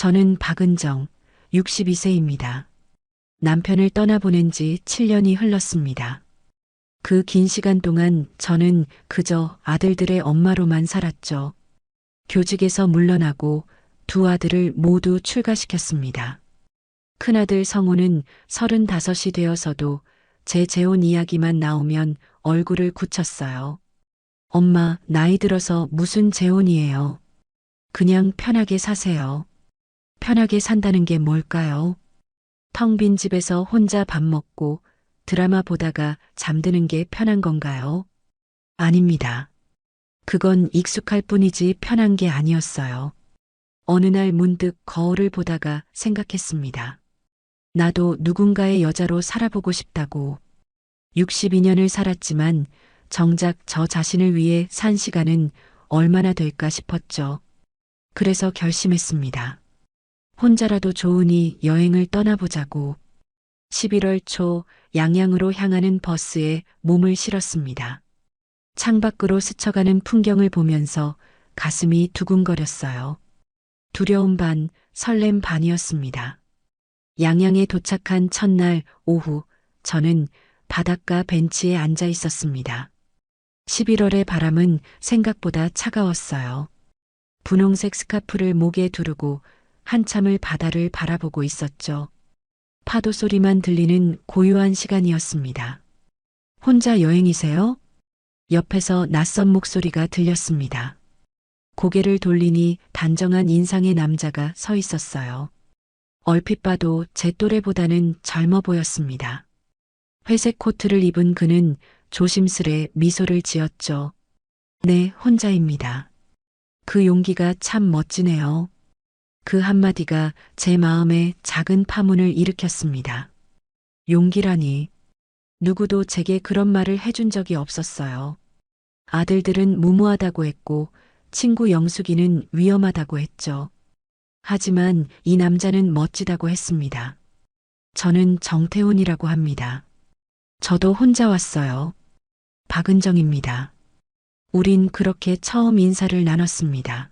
저는 박은정, 62세입니다. 남편을 떠나보낸 지 7년이 흘렀습니다. 그 긴 시간 동안 저는 그저 아들들의 엄마로만 살았죠. 교직에서 물러나고 두 아들을 모두 출가시켰습니다. 큰아들 성우는 35이 되어서도 제 재혼 이야기만 나오면 얼굴을 굳혔어요. 엄마, 나이 들어서 무슨 재혼이에요. 그냥 편하게 사세요. 편하게 산다는 게 뭘까요? 텅 빈 집에서 혼자 밥 먹고 드라마 보다가 잠드는 게 편한 건가요? 아닙니다. 그건 익숙할 뿐이지 편한 게 아니었어요. 어느 날 문득 거울을 보다가 생각했습니다. 나도 누군가의 여자로 살아보고 싶다고. 62년을 살았지만 정작 저 자신을 위해 산 시간은 얼마나 될까 싶었죠. 그래서 결심했습니다. 혼자라도 좋으니 여행을 떠나보자고. 11월 초 양양으로 향하는 버스에 몸을 실었습니다. 창밖으로 스쳐가는 풍경을 보면서 가슴이 두근거렸어요. 두려움 반, 설렘 반이었습니다. 양양에 도착한 첫날 오후, 저는 바닷가 벤치에 앉아 있었습니다. 11월의 바람은 생각보다 차가웠어요. 분홍색 스카프를 목에 두르고 한참을 바다를 바라보고 있었죠. 파도 소리만 들리는 고요한 시간이었습니다. 혼자 여행이세요? 옆에서 낯선 목소리가 들렸습니다. 고개를 돌리니 단정한 인상의 남자가 서 있었어요. 얼핏 봐도 제 또래보다는 젊어 보였습니다. 회색 코트를 입은 그는 조심스레 미소를 지었죠. 네, 혼자입니다. 그 용기가 참 멋지네요. 그 한마디가 제 마음에 작은 파문을 일으켰습니다. 용기라니. 누구도 제게 그런 말을 해준 적이 없었어요. 아들들은 무모하다고 했고 친구 영숙이는 위험하다고 했죠. 하지만 이 남자는 멋지다고 했습니다. 저는 정태훈이라고 합니다. 저도 혼자 왔어요. 박은정입니다. 우린 그렇게 처음 인사를 나눴습니다.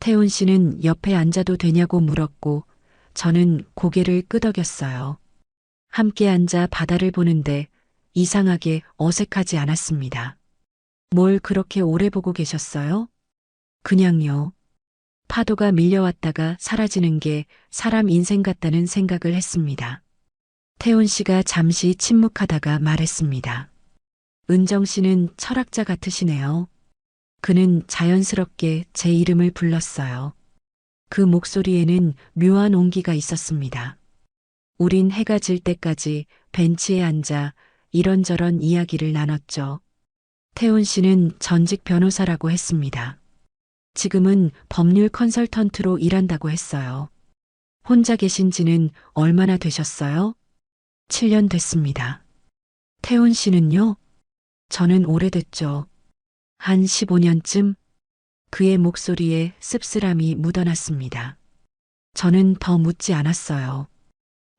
태훈 씨는 옆에 앉아도 되냐고 물었고 저는 고개를 끄덕였어요. 함께 앉아 바다를 보는데 이상하게 어색하지 않았습니다. 뭘 그렇게 오래 보고 계셨어요? 그냥요. 파도가 밀려왔다가 사라지는 게 사람 인생 같다는 생각을 했습니다. 태훈 씨가 잠시 침묵하다가 말했습니다. 은정 씨는 철학자 같으시네요. 그는 자연스럽게 제 이름을 불렀어요. 그 목소리에는 묘한 온기가 있었습니다. 우린 해가 질 때까지 벤치에 앉아 이런저런 이야기를 나눴죠. 태훈 씨는 전직 변호사라고 했습니다. 지금은 법률 컨설턴트로 일한다고 했어요. 혼자 계신 지는 얼마나 되셨어요? 7년 됐습니다. 태훈 씨는요? 저는 오래됐죠. 한 15년쯤? 그의 목소리에 씁쓸함이 묻어났습니다. 저는 더 묻지 않았어요.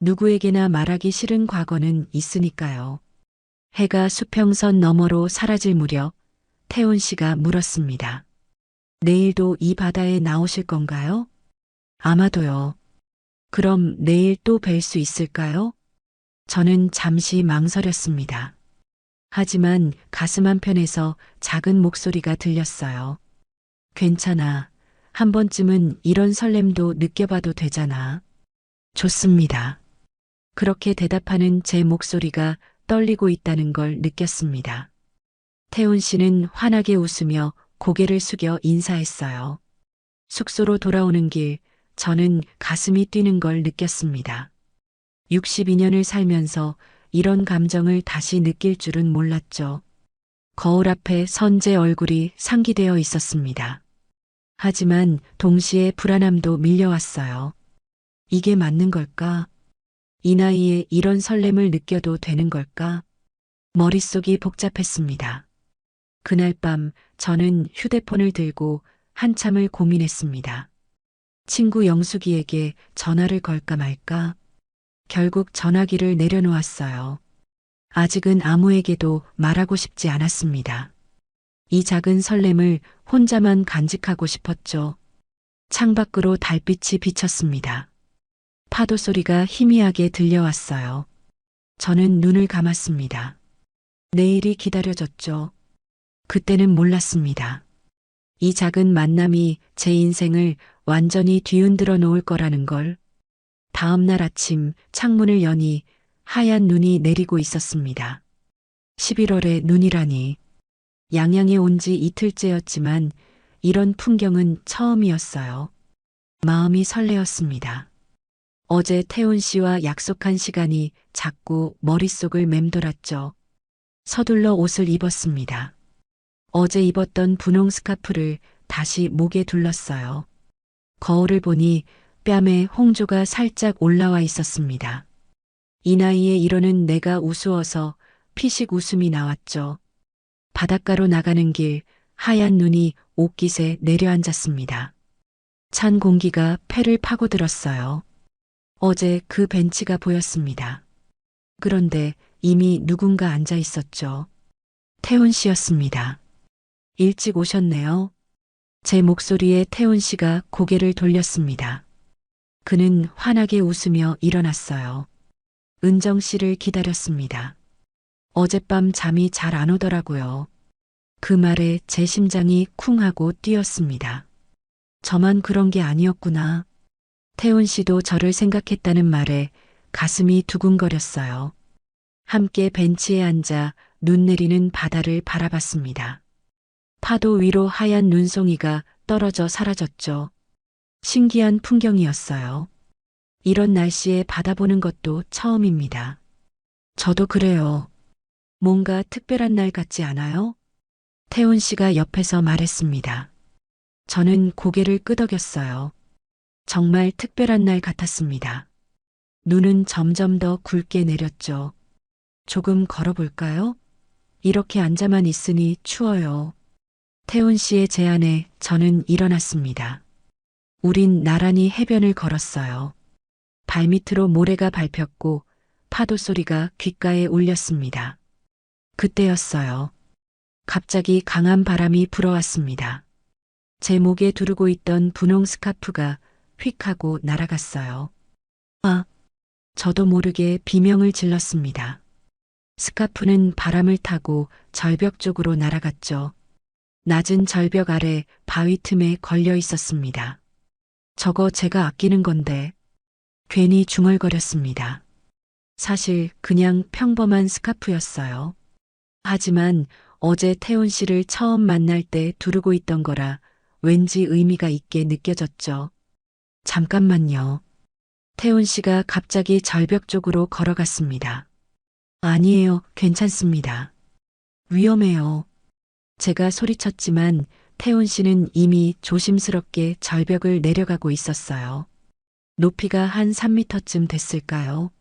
누구에게나 말하기 싫은 과거는 있으니까요. 해가 수평선 너머로 사라질 무렵 태훈 씨가 물었습니다. 내일도 이 바다에 나오실 건가요? 아마도요. 그럼 내일 또 뵐 수 있을까요? 저는 잠시 망설였습니다. 하지만 가슴 한편에서 작은 목소리가 들렸어요. 괜찮아. 한 번쯤은 이런 설렘도 느껴봐도 되잖아. 좋습니다. 그렇게 대답하는 제 목소리가 떨리고 있다는 걸 느꼈습니다. 태훈 씨는 환하게 웃으며 고개를 숙여 인사했어요. 숙소로 돌아오는 길, 저는 가슴이 뛰는 걸 느꼈습니다. 62년을 살면서 이런 감정을 다시 느낄 줄은 몰랐죠. 거울 앞에 선 제 얼굴이 상기되어 있었습니다. 하지만 동시에 불안함도 밀려왔어요. 이게 맞는 걸까? 이 나이에 이런 설렘을 느껴도 되는 걸까? 머릿속이 복잡했습니다. 그날 밤 저는 휴대폰을 들고 한참을 고민했습니다. 친구 영숙이에게 전화를 걸까 말까? 결국 전화기를 내려놓았어요. 아직은 아무에게도 말하고 싶지 않았습니다. 이 작은 설렘을 혼자만 간직하고 싶었죠. 창밖으로 달빛이 비쳤습니다. 파도 소리가 희미하게 들려왔어요. 저는 눈을 감았습니다. 내일이 기다려졌죠. 그때는 몰랐습니다. 이 작은 만남이 제 인생을 완전히 뒤흔들어 놓을 거라는 걸. 다음 날 아침 창문을 여니 하얀 눈이 내리고 있었습니다. 11월에 눈이라니. 양양에 온 지 이틀째였지만 이런 풍경은 처음이었어요. 마음이 설레었습니다. 어제 태훈 씨와 약속한 시간이 자꾸 머릿속을 맴돌았죠. 서둘러 옷을 입었습니다. 어제 입었던 분홍 스카프를 다시 목에 둘렀어요. 거울을 보니 뺨에 홍조가 살짝 올라와 있었습니다. 이 나이에 이러는 내가 우스워서 피식 웃음이 나왔죠. 바닷가로 나가는 길 하얀 눈이 옷깃에 내려앉았습니다. 찬 공기가 폐를 파고들었어요. 어제 그 벤치가 보였습니다. 그런데 이미 누군가 앉아 있었죠. 태훈 씨였습니다. 일찍 오셨네요. 제 목소리에 태훈 씨가 고개를 돌렸습니다. 그는 환하게 웃으며 일어났어요. 은정 씨를 기다렸습니다. 어젯밤 잠이 잘 안 오더라고요. 그 말에 제 심장이 쿵 하고 뛰었습니다. 저만 그런 게 아니었구나. 태훈 씨도 저를 생각했다는 말에 가슴이 두근거렸어요. 함께 벤치에 앉아 눈 내리는 바다를 바라봤습니다. 파도 위로 하얀 눈송이가 떨어져 사라졌죠. 신기한 풍경이었어요. 이런 날씨에 바다 보는 것도 처음입니다. 저도 그래요. 뭔가 특별한 날 같지 않아요? 태훈 씨가 옆에서 말했습니다. 저는 고개를 끄덕였어요. 정말 특별한 날 같았습니다. 눈은 점점 더 굵게 내렸죠. 조금 걸어볼까요? 이렇게 앉아만 있으니 추워요. 태훈 씨의 제안에 저는 일어났습니다. 우린 나란히 해변을 걸었어요. 발밑으로 모래가 밟혔고 파도 소리가 귓가에 울렸습니다. 그때였어요. 갑자기 강한 바람이 불어왔습니다. 제 목에 두르고 있던 분홍 스카프가 휙 하고 날아갔어요. 아, 저도 모르게 비명을 질렀습니다. 스카프는 바람을 타고 절벽 쪽으로 날아갔죠. 낮은 절벽 아래 바위 틈에 걸려 있었습니다. 저거 제가 아끼는 건데. 괜히 중얼거렸습니다. 사실 그냥 평범한 스카프였어요. 하지만 어제 태훈 씨를 처음 만날 때 두르고 있던 거라 왠지 의미가 있게 느껴졌죠. 잠깐만요. 태훈 씨가 갑자기 절벽 쪽으로 걸어갔습니다. 아니에요, 괜찮습니다. 위험해요. 제가 소리쳤지만 태훈 씨는 이미 조심스럽게 절벽을 내려가고 있었어요. 높이가 한 3미터쯤 됐을까요?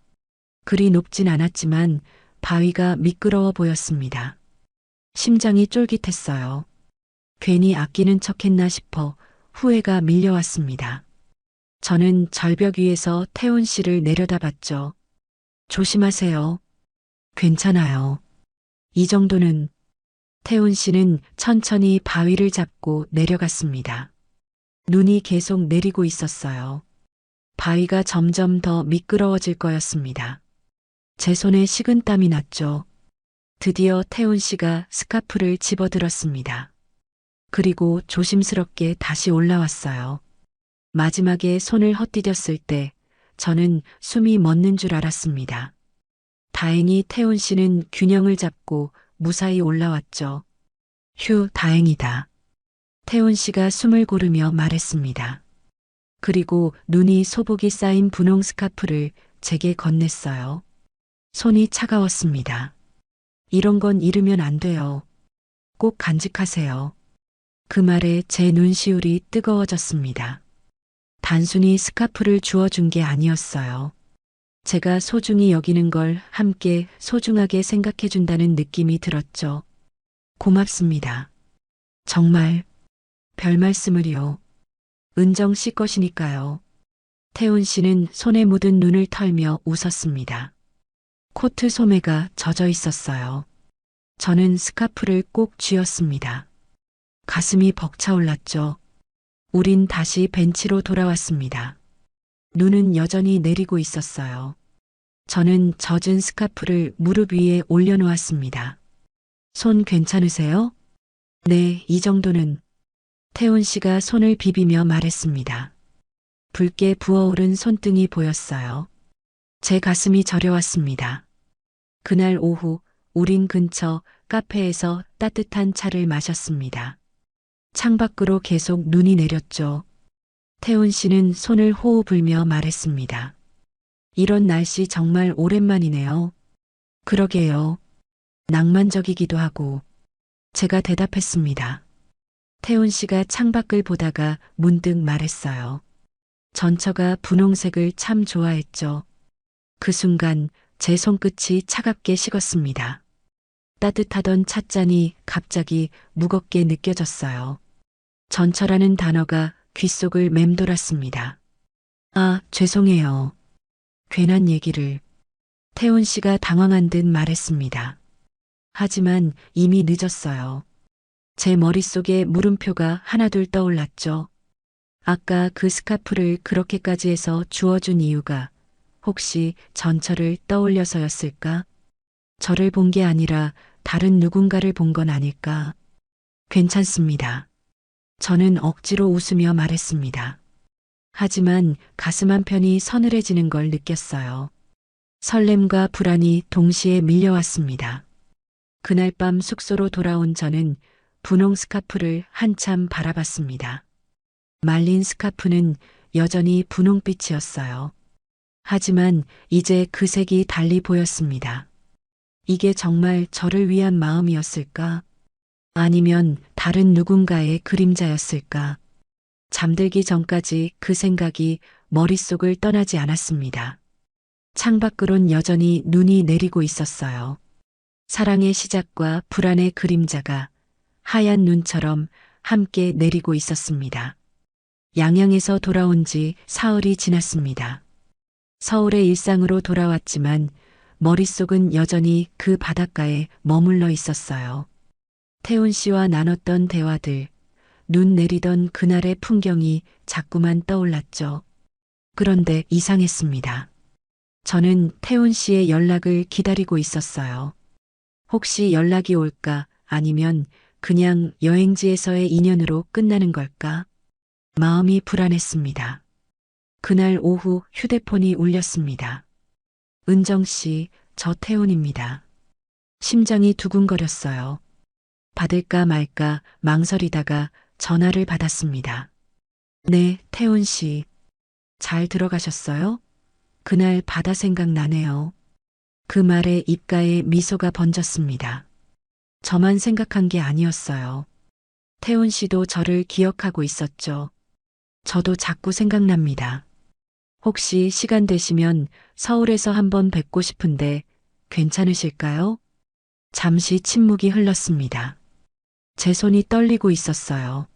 그리 높진 않았지만 바위가 미끄러워 보였습니다. 심장이 쫄깃했어요. 괜히 아끼는 척했나 싶어 후회가 밀려왔습니다. 저는 절벽 위에서 태훈 씨를 내려다봤죠. 조심하세요. 괜찮아요. 이 정도는. 태훈 씨는 천천히 바위를 잡고 내려갔습니다. 눈이 계속 내리고 있었어요. 바위가 점점 더 미끄러워질 거였습니다. 제 손에 식은땀이 났죠. 드디어 태훈 씨가 스카프를 집어들었습니다. 그리고 조심스럽게 다시 올라왔어요. 마지막에 손을 헛디뎠을 때 저는 숨이 멎는 줄 알았습니다. 다행히 태훈 씨는 균형을 잡고 무사히 올라왔죠. 휴, 다행이다. 태훈 씨가 숨을 고르며 말했습니다. 그리고 눈이 소복이 쌓인 분홍 스카프를 제게 건넸어요. 손이 차가웠습니다. 이런 건 잃으면 안 돼요. 꼭 간직하세요. 그 말에 제 눈시울이 뜨거워졌습니다. 단순히 스카프를 주워준 게 아니었어요. 제가 소중히 여기는 걸 함께 소중하게 생각해준다는 느낌이 들었죠. 고맙습니다. 정말 별 말씀을요. 은정 씨 것이니까요. 태훈 씨는 손에 묻은 눈을 털며 웃었습니다. 코트 소매가 젖어 있었어요. 저는 스카프를 꼭 쥐었습니다. 가슴이 벅차올랐죠. 우린 다시 벤치로 돌아왔습니다. 눈은 여전히 내리고 있었어요. 저는 젖은 스카프를 무릎 위에 올려놓았습니다. 손 괜찮으세요? 네, 이 정도는. 태훈 씨가 손을 비비며 말했습니다. 붉게 부어오른 손등이 보였어요. 제 가슴이 저려왔습니다. 그날 오후 우린 근처 카페에서 따뜻한 차를 마셨습니다. 창밖으로 계속 눈이 내렸죠. 태훈 씨는 손을 호호 불며 말했습니다. 이런 날씨 정말 오랜만이네요. 그러게요. 낭만적이기도 하고. 제가 대답했습니다. 태훈 씨가 창밖을 보다가 문득 말했어요. 전처가 분홍색을 참 좋아했죠. 그 순간 제 손끝이 차갑게 식었습니다. 따뜻하던 찻잔이 갑자기 무겁게 느껴졌어요. 전처라는 단어가 귓속을 맴돌았습니다. 아, 죄송해요. 괜한 얘기를. 태훈 씨가 당황한 듯 말했습니다. 하지만 이미 늦었어요. 제 머릿속에 물음표가 하나둘 떠올랐죠. 아까 그 스카프를 그렇게까지 해서 주워준 이유가 혹시 전처를 떠올려서였을까? 저를 본 게 아니라 다른 누군가를 본 건 아닐까? 괜찮습니다. 저는 억지로 웃으며 말했습니다. 하지만 가슴 한편이 서늘해지는 걸 느꼈어요. 설렘과 불안이 동시에 밀려왔습니다. 그날 밤 숙소로 돌아온 저는 분홍 스카프를 한참 바라봤습니다. 말린 스카프는 여전히 분홍빛이었어요. 하지만 이제 그 색이 달리 보였습니다. 이게 정말 저를 위한 마음이었을까? 아니면 다른 누군가의 그림자였을까? 잠들기 전까지 그 생각이 머릿속을 떠나지 않았습니다. 창밖으론 여전히 눈이 내리고 있었어요. 사랑의 시작과 불안의 그림자가 하얀 눈처럼 함께 내리고 있었습니다. 양양에서 돌아온 지 사흘이 지났습니다. 서울의 일상으로 돌아왔지만 머릿속은 여전히 그 바닷가에 머물러 있었어요. 태훈 씨와 나눴던 대화들, 눈 내리던 그날의 풍경이 자꾸만 떠올랐죠. 그런데 이상했습니다. 저는 태훈 씨의 연락을 기다리고 있었어요. 혹시 연락이 올까 아니면 그냥 여행지에서의 인연으로 끝나는 걸까? 마음이 불안했습니다. 그날 오후 휴대폰이 울렸습니다. 은정 씨, 저 태훈입니다. 심장이 두근거렸어요. 받을까 말까 망설이다가 전화를 받았습니다. 네, 태훈 씨. 잘 들어가셨어요? 그날 바다 생각나네요. 그 말에 입가에 미소가 번졌습니다. 저만 생각한 게 아니었어요. 태훈 씨도 저를 기억하고 있었죠. 저도 자꾸 생각납니다. 혹시 시간 되시면 서울에서 한번 뵙고 싶은데 괜찮으실까요? 잠시 침묵이 흘렀습니다. 제 손이 떨리고 있었어요.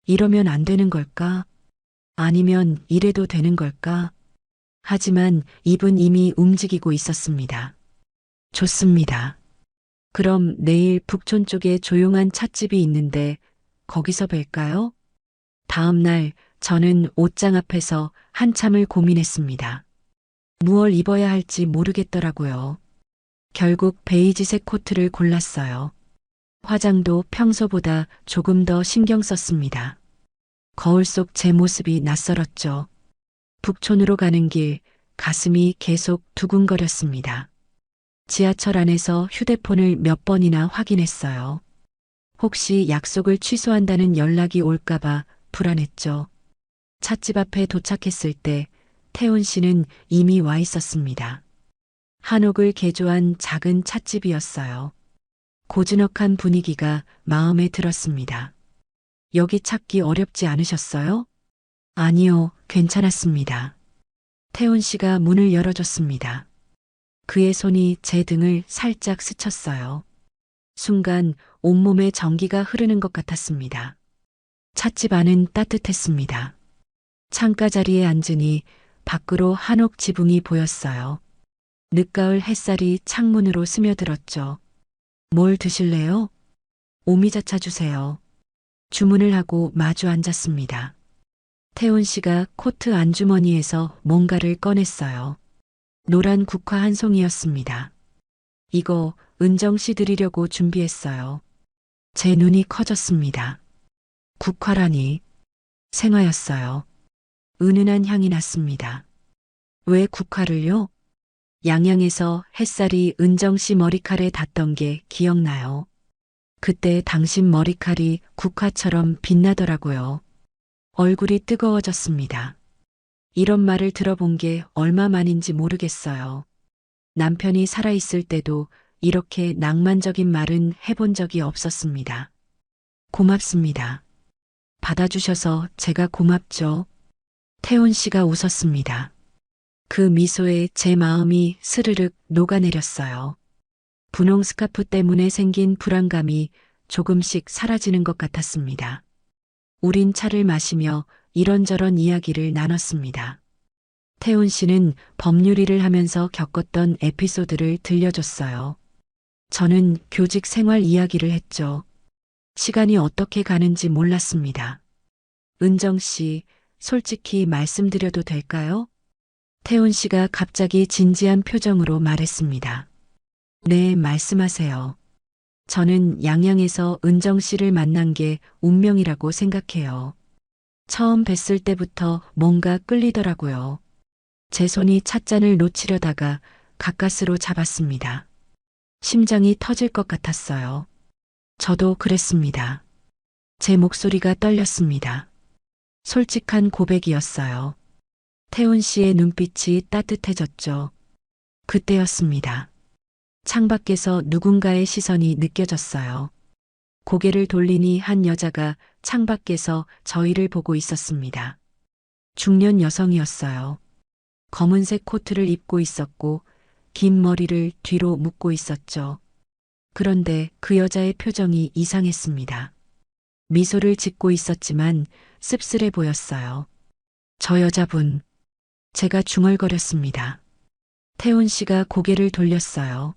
이러면 안 되는 걸까? 아니면 이래도 되는 걸까? 하지만 입은 이미 움직이고 있었습니다. 좋습니다. 그럼 내일 북촌 쪽에 조용한 찻집이 있는데 거기서 뵐까요? 다음 날 저는 옷장 앞에서 한참을 고민했습니다. 무얼 입어야 할지 모르겠더라고요. 결국 베이지색 코트를 골랐어요. 화장도 평소보다 조금 더 신경 썼습니다. 거울 속 제 모습이 낯설었죠. 북촌으로 가는 길, 가슴이 계속 두근거렸습니다. 지하철 안에서 휴대폰을 몇 번이나 확인했어요. 혹시 약속을 취소한다는 연락이 올까봐 불안했죠. 찻집 앞에 도착했을 때 태훈 씨는 이미 와 있었습니다. 한옥을 개조한 작은 찻집이었어요. 고즈넉한 분위기가 마음에 들었습니다. 여기 찾기 어렵지 않으셨어요? 아니요, 괜찮았습니다. 태훈 씨가 문을 열어줬습니다. 그의 손이 제 등을 살짝 스쳤어요. 순간 온몸에 전기가 흐르는 것 같았습니다. 찻집 안은 따뜻했습니다. 창가 자리에 앉으니 밖으로 한옥 지붕이 보였어요. 늦가을 햇살이 창문으로 스며들었죠. 뭘 드실래요? 오미자차 주세요. 주문을 하고 마주 앉았습니다. 태훈 씨가 코트 안주머니에서 뭔가를 꺼냈어요. 노란 국화 한 송이였습니다. 이거 은정 씨 드리려고 준비했어요. 제 눈이 커졌습니다. 국화라니. 생화였어요. 은은한 향이 났습니다. 왜 국화를요? 양양에서 햇살이 은정 씨 머리칼에 닿던 게 기억나요. 그때 당신 머리칼이 국화처럼 빛나더라고요. 얼굴이 뜨거워졌습니다. 이런 말을 들어본 게 얼마만인지 모르겠어요. 남편이 살아있을 때도 이렇게 낭만적인 말은 해본 적이 없었습니다. 고맙습니다. 받아주셔서 제가 고맙죠. 태훈 씨가 웃었습니다. 그 미소에 제 마음이 스르륵 녹아내렸어요. 분홍 스카프 때문에 생긴 불안감이 조금씩 사라지는 것 같았습니다. 우린 차를 마시며 이런저런 이야기를 나눴습니다. 태훈 씨는 법률 일을 하면서 겪었던 에피소드를 들려줬어요. 저는 교직 생활 이야기를 했죠. 시간이 어떻게 가는지 몰랐습니다. 은정 씨, 솔직히 말씀드려도 될까요? 태훈 씨가 갑자기 진지한 표정으로 말했습니다. 네, 말씀하세요. 저는 양양에서 은정 씨를 만난 게 운명이라고 생각해요. 처음 뵀을 때부터 뭔가 끌리더라고요. 제 손이 찻잔을 놓치려다가 가까스로 잡았습니다. 심장이 터질 것 같았어요. 저도 그랬습니다. 제 목소리가 떨렸습니다. 솔직한 고백이었어요. 태훈 씨의 눈빛이 따뜻해졌죠. 그때였습니다. 창밖에서 누군가의 시선이 느껴졌어요. 고개를 돌리니 한 여자가 창밖에서 저희를 보고 있었습니다. 중년 여성이었어요. 검은색 코트를 입고 있었고 긴 머리를 뒤로 묶고 있었죠. 그런데 그 여자의 표정이 이상했습니다. 미소를 짓고 있었지만 씁쓸해 보였어요. 저 여자분. 제가 중얼거렸습니다. 태훈 씨가 고개를 돌렸어요.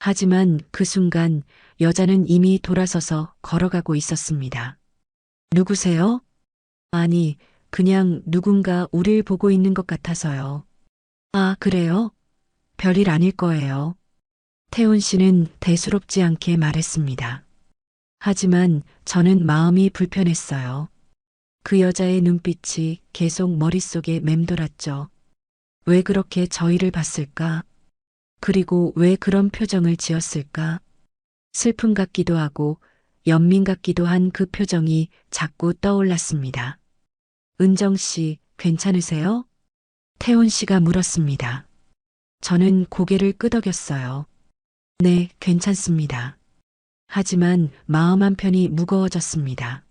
하지만 그 순간 여자는 이미 돌아서서 걸어가고 있었습니다. 누구세요? 아니, 그냥 누군가 우릴 보고 있는 것 같아서요. 아, 그래요? 별일 아닐 거예요. 태훈 씨는 대수롭지 않게 말했습니다. 하지만 저는 마음이 불편했어요. 그 여자의 눈빛이 계속 머릿속에 맴돌았죠. 왜 그렇게 저희를 봤을까? 그리고 왜 그런 표정을 지었을까? 슬픔 같기도 하고 연민 같기도 한 그 표정이 자꾸 떠올랐습니다. 은정 씨, 괜찮으세요? 태훈 씨가 물었습니다. 저는 고개를 끄덕였어요. 네, 괜찮습니다. 하지만 마음 한편이 무거워졌습니다.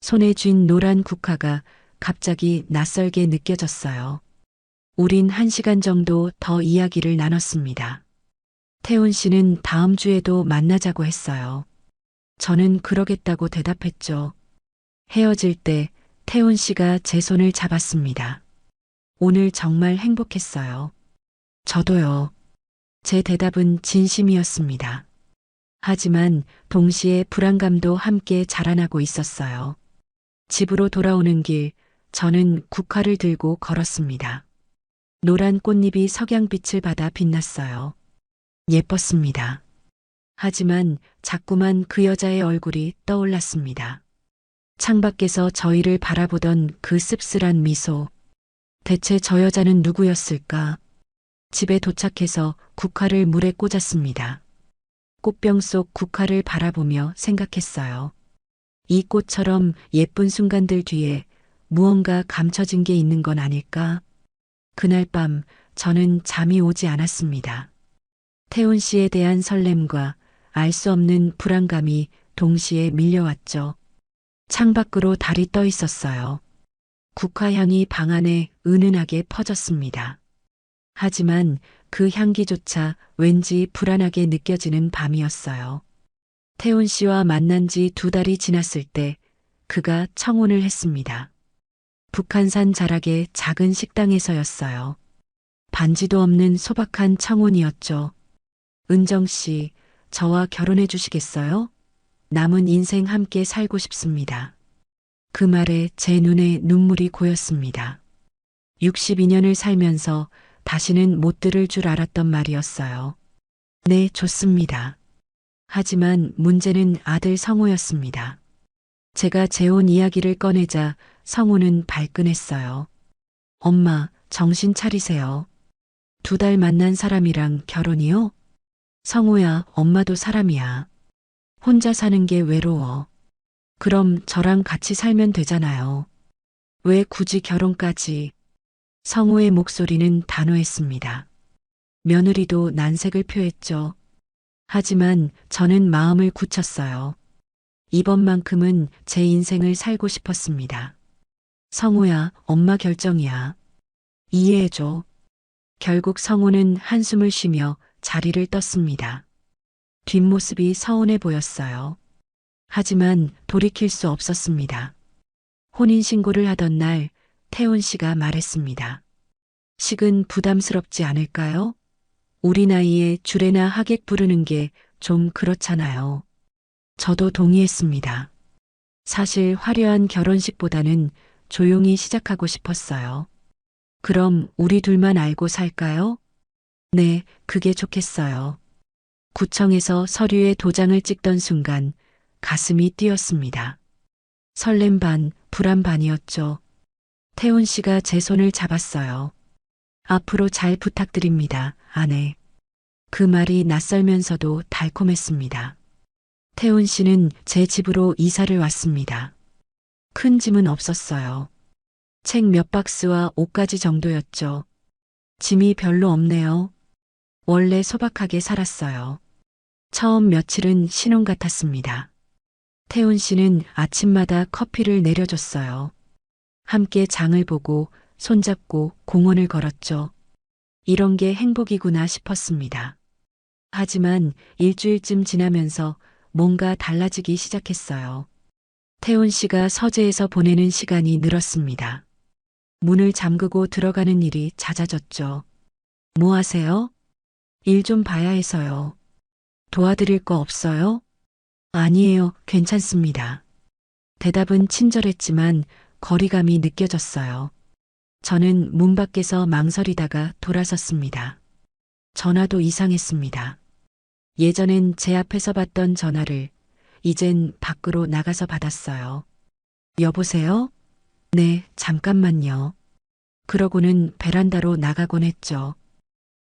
손에 쥔 노란 국화가 갑자기 낯설게 느껴졌어요. 우린 1시간 정도 더 이야기를 나눴습니다. 태훈 씨는 다음 주에도 만나자고 했어요. 저는 그러겠다고 대답했죠. 헤어질 때 태훈 씨가 제 손을 잡았습니다. 오늘 정말 행복했어요. 저도요. 제 대답은 진심이었습니다. 하지만 동시에 불안감도 함께 자라나고 있었어요. 집으로 돌아오는 길, 저는 국화를 들고 걸었습니다. 노란 꽃잎이 석양빛을 받아 빛났어요. 예뻤습니다. 하지만 자꾸만 그 여자의 얼굴이 떠올랐습니다. 창밖에서 저희를 바라보던 그 씁쓸한 미소. 대체 저 여자는 누구였을까? 집에 도착해서 국화를 물에 꽂았습니다. 꽃병 속 국화를 바라보며 생각했어요. 이 꽃처럼 예쁜 순간들 뒤에 무언가 감춰진 게 있는 건 아닐까? 그날 밤 저는 잠이 오지 않았습니다. 태훈 씨에 대한 설렘과 알 수 없는 불안감이 동시에 밀려왔죠. 창밖으로 달이 떠 있었어요. 국화향이 방 안에 은은하게 퍼졌습니다. 하지만 그 향기조차 왠지 불안하게 느껴지는 밤이었어요. 태훈 씨와 만난 지 2달이 지났을 때 그가 청혼을 했습니다. 북한산 자락의 작은 식당에서였어요. 반지도 없는 소박한 청혼이었죠. 은정 씨, 저와 결혼해 주시겠어요? 남은 인생 함께 살고 싶습니다. 그 말에 제 눈에 눈물이 고였습니다. 62년을 살면서 다시는 못 들을 줄 알았던 말이었어요. 네, 좋습니다. 하지만 문제는 아들 성우였습니다. 제가 재혼 이야기를 꺼내자 성우는 발끈했어요. 엄마, 정신 차리세요. 2달 만난 사람이랑 결혼이요? 성우야, 엄마도 사람이야. 혼자 사는 게 외로워. 그럼 저랑 같이 살면 되잖아요. 왜 굳이 결혼까지? 성우의 목소리는 단호했습니다. 며느리도 난색을 표했죠. 하지만 저는 마음을 굳혔어요. 이번만큼은 제 인생을 살고 싶었습니다. 성우야, 엄마 결정이야. 이해해줘. 결국 성우는 한숨을 쉬며 자리를 떴습니다. 뒷모습이 서운해 보였어요. 하지만 돌이킬 수 없었습니다. 혼인신고를 하던 날 태훈 씨가 말했습니다. 식은 부담스럽지 않을까요? 우리 나이에 주례나 하객 부르는 게 좀 그렇잖아요. 저도 동의했습니다. 사실 화려한 결혼식보다는 조용히 시작하고 싶었어요. 그럼 우리 둘만 알고 살까요? 네, 그게 좋겠어요. 구청에서 서류에 도장을 찍던 순간 가슴이 뛰었습니다. 설렘 반, 불안 반이었죠. 태훈 씨가 제 손을 잡았어요. 앞으로 잘 부탁드립니다, 아내. 그 말이 낯설면서도 달콤했습니다. 태훈 씨는 제 집으로 이사를 왔습니다. 큰 짐은 없었어요. 책 몇 박스와 옷가지 정도였죠. 짐이 별로 없네요. 원래 소박하게 살았어요. 처음 며칠은 신혼 같았습니다. 태훈 씨는 아침마다 커피를 내려줬어요. 함께 장을 보고 손잡고 공원을 걸었죠. 이런 게 행복이구나 싶었습니다. 하지만 일주일쯤 지나면서 뭔가 달라지기 시작했어요. 태훈 씨가 서재에서 보내는 시간이 늘었습니다. 문을 잠그고 들어가는 일이 잦아졌죠. 뭐 하세요? 일 좀 봐야 해서요. 도와드릴 거 없어요? 아니에요, 괜찮습니다. 대답은 친절했지만 거리감이 느껴졌어요. 저는 문 밖에서 망설이다가 돌아섰습니다. 전화도 이상했습니다. 예전엔 제 앞에서 받던 전화를 이젠 밖으로 나가서 받았어요. 여보세요? 네, 잠깐만요. 그러고는 베란다로 나가곤 했죠.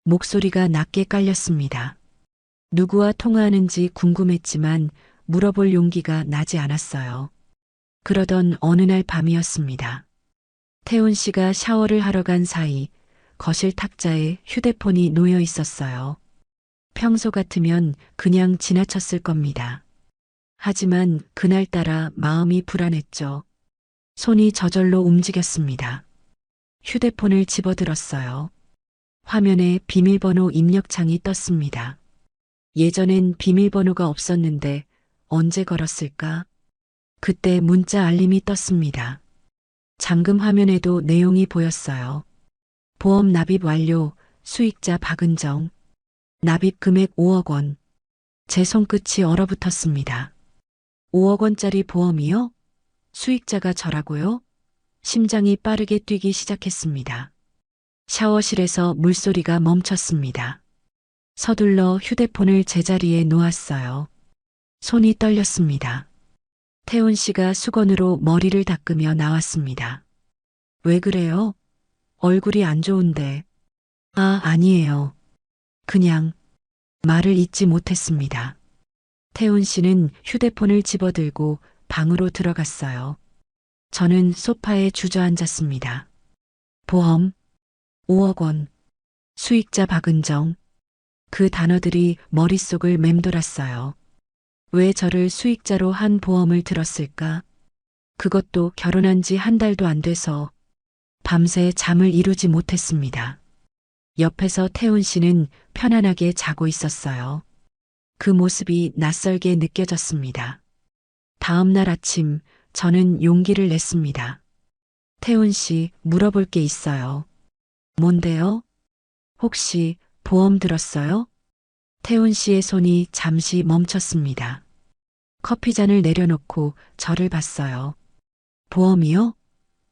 목소리가 낮게 깔렸습니다. 누구와 통화하는지 궁금했지만 물어볼 용기가 나지 않았어요. 그러던 어느 날 밤이었습니다. 태훈 씨가 샤워를 하러 간 사이 거실 탁자에 휴대폰이 놓여 있었어요. 평소 같으면 그냥 지나쳤을 겁니다. 하지만 그날따라 마음이 불안했죠. 손이 저절로 움직였습니다. 휴대폰을 집어들었어요. 화면에 비밀번호 입력창이 떴습니다. 예전엔 비밀번호가 없었는데 언제 걸었을까? 그때 문자 알림이 떴습니다. 잠금 화면에도 내용이 보였어요. 보험 납입 완료, 수익자 박은정. 납입 금액 5억 원. 제 손끝이 얼어붙었습니다. 5억 원짜리 보험이요? 수익자가 저라고요? 심장이 빠르게 뛰기 시작했습니다. 샤워실에서 물소리가 멈췄습니다. 서둘러 휴대폰을 제자리에 놓았어요. 손이 떨렸습니다. 태훈 씨가 수건으로 머리를 닦으며 나왔습니다. 왜 그래요? 얼굴이 안 좋은데. 아, 아니에요. 그냥 말을 잇지 못했습니다. 태훈 씨는 휴대폰을 집어들고 방으로 들어갔어요. 저는 소파에 주저앉았습니다. 보험, 5억 원, 수익자 박은정. 그 단어들이 머릿속을 맴돌았어요. 왜 저를 수익자로 한 보험을 들었을까? 그것도 결혼한 지 한 달도 안 돼서 밤새 잠을 이루지 못했습니다. 옆에서 태훈 씨는 편안하게 자고 있었어요. 그 모습이 낯설게 느껴졌습니다. 다음 날 아침 저는 용기를 냈습니다. 태훈 씨, 물어볼 게 있어요. 뭔데요? 혹시 보험 들었어요? 태훈 씨의 손이 잠시 멈췄습니다. 커피잔을 내려놓고 저를 봤어요. 보험이요?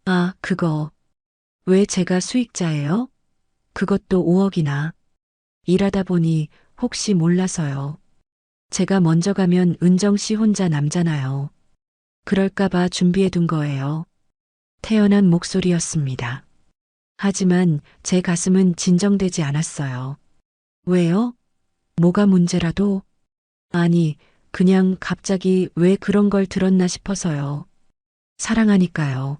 아, 그거. 왜 제가 수익자예요? 그것도 5억이나. 일하다 보니 혹시 몰라서요. 제가 먼저 가면 은정 씨 혼자 남잖아요. 그럴까봐 준비해 둔 거예요. 태연한 목소리였습니다. 하지만 제 가슴은 진정되지 않았어요. 왜요? 뭐가 문제라도? 아니, 그냥 갑자기 왜 그런 걸 들었나 싶어서요. 사랑하니까요.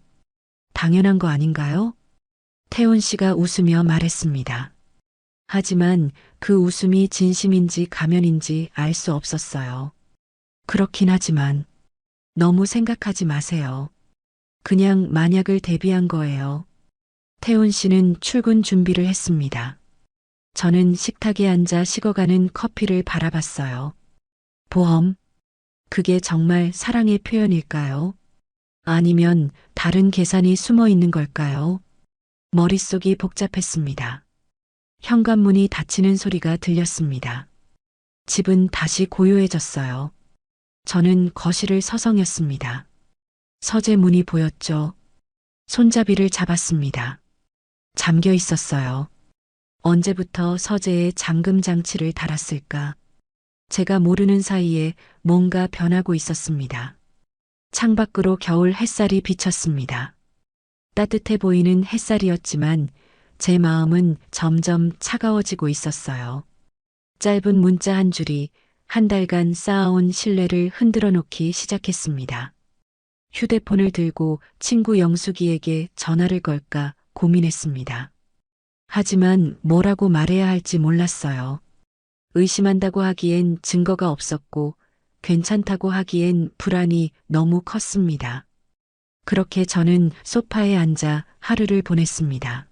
당연한 거 아닌가요? 태훈 씨가 웃으며 말했습니다. 하지만 그 웃음이 진심인지 가면인지 알 수 없었어요. 그렇긴 하지만 너무 생각하지 마세요. 그냥 만약을 대비한 거예요. 태훈 씨는 출근 준비를 했습니다. 저는 식탁에 앉아 식어가는 커피를 바라봤어요. 보험? 그게 정말 사랑의 표현일까요? 아니면 다른 계산이 숨어 있는 걸까요? 머릿속이 복잡했습니다. 현관문이 닫히는 소리가 들렸습니다. 집은 다시 고요해졌어요. 저는 거실을 서성였습니다. 서재 문이 보였죠. 손잡이를 잡았습니다. 잠겨 있었어요. 언제부터 서재에 잠금 장치를 달았을까? 제가 모르는 사이에 뭔가 변하고 있었습니다. 창밖으로 겨울 햇살이 비쳤습니다. 따뜻해 보이는 햇살이었지만 제 마음은 점점 차가워지고 있었어요. 짧은 문자 한 줄이 한 달간 쌓아온 신뢰를 흔들어 놓기 시작했습니다. 휴대폰을 들고 친구 영숙이에게 전화를 걸까 고민했습니다. 하지만 뭐라고 말해야 할지 몰랐어요. 의심한다고 하기엔 증거가 없었고 괜찮다고 하기엔 불안이 너무 컸습니다. 그렇게 저는 소파에 앉아 하루를 보냈습니다.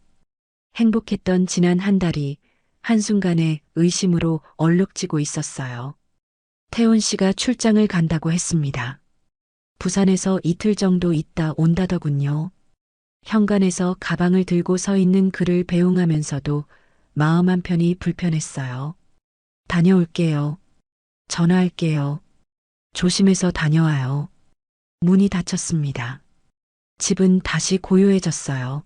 행복했던 지난 한 달이 한순간에 의심으로 얼룩지고 있었어요. 태훈 씨가 출장을 간다고 했습니다. 부산에서 이틀 정도 있다 온다더군요. 현관에서 가방을 들고 서 있는 그를 배웅하면서도 마음 한편이 불편했어요. 다녀올게요. 전화할게요. 조심해서 다녀와요. 문이 닫혔습니다. 집은 다시 고요해졌어요.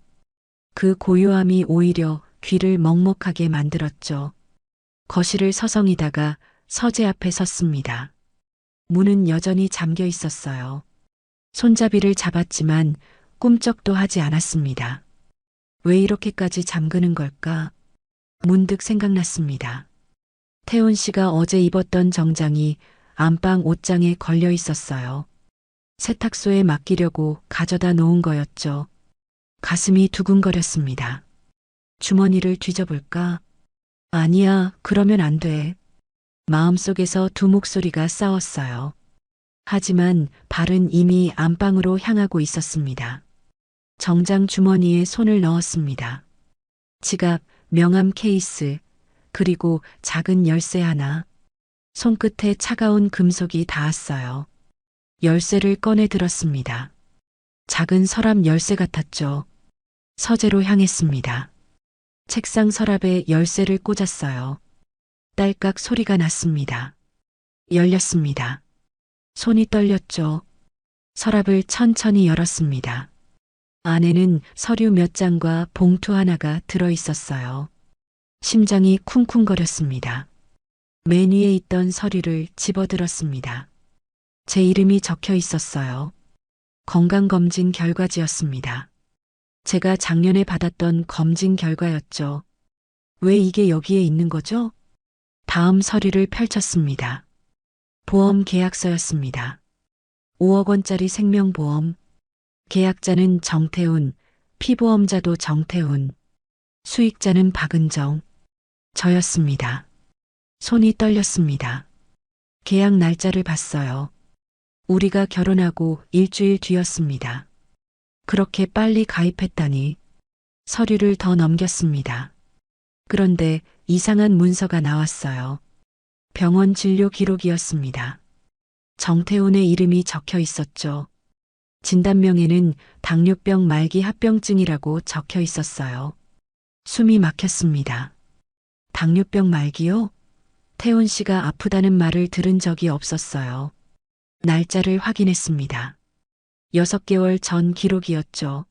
그 고요함이 오히려 귀를 먹먹하게 만들었죠. 거실을 서성이다가 서재 앞에 섰습니다. 문은 여전히 잠겨 있었어요. 손잡이를 잡았지만 꿈쩍도 하지 않았습니다. 왜 이렇게까지 잠그는 걸까? 문득 생각났습니다. 태훈 씨가 어제 입었던 정장이 안방 옷장에 걸려 있었어요. 세탁소에 맡기려고 가져다 놓은 거였죠. 가슴이 두근거렸습니다. 주머니를 뒤져볼까? 아니야, 그러면 안 돼. 마음속에서 두 목소리가 싸웠어요. 하지만 발은 이미 안방으로 향하고 있었습니다. 정장 주머니에 손을 넣었습니다. 지갑, 명함 케이스, 그리고 작은 열쇠 하나. 손끝에 차가운 금속이 닿았어요. 열쇠를 꺼내 들었습니다. 작은 서랍 열쇠 같았죠. 서재로 향했습니다. 책상 서랍에 열쇠를 꽂았어요. 딸깍 소리가 났습니다. 열렸습니다. 손이 떨렸죠. 서랍을 천천히 열었습니다. 안에는 서류 몇 장과 봉투 하나가 들어 있었어요. 심장이 쿵쿵거렸습니다. 맨 위에 있던 서류를 집어들었습니다. 제 이름이 적혀 있었어요. 건강검진 결과지였습니다. 제가 작년에 받았던 검진 결과였죠. 왜 이게 여기에 있는 거죠? 다음 서류를 펼쳤습니다. 보험 계약서였습니다. 5억 원짜리 생명보험. 계약자는 정태훈, 피보험자도 정태훈, 수익자는 박은정. 저였습니다. 손이 떨렸습니다. 계약 날짜를 봤어요. 우리가 결혼하고 일주일 뒤였습니다. 그렇게 빨리 가입했다니. 서류를 더 넘겼습니다. 그런데 이상한 문서가 나왔어요. 병원 진료 기록이었습니다. 정태훈의 이름이 적혀 있었죠. 진단명에는 당뇨병 말기 합병증이라고 적혀 있었어요. 숨이 막혔습니다. 당뇨병 말기요? 태훈 씨가 아프다는 말을 들은 적이 없었어요. 날짜를 확인했습니다. 6개월 전 기록이었죠.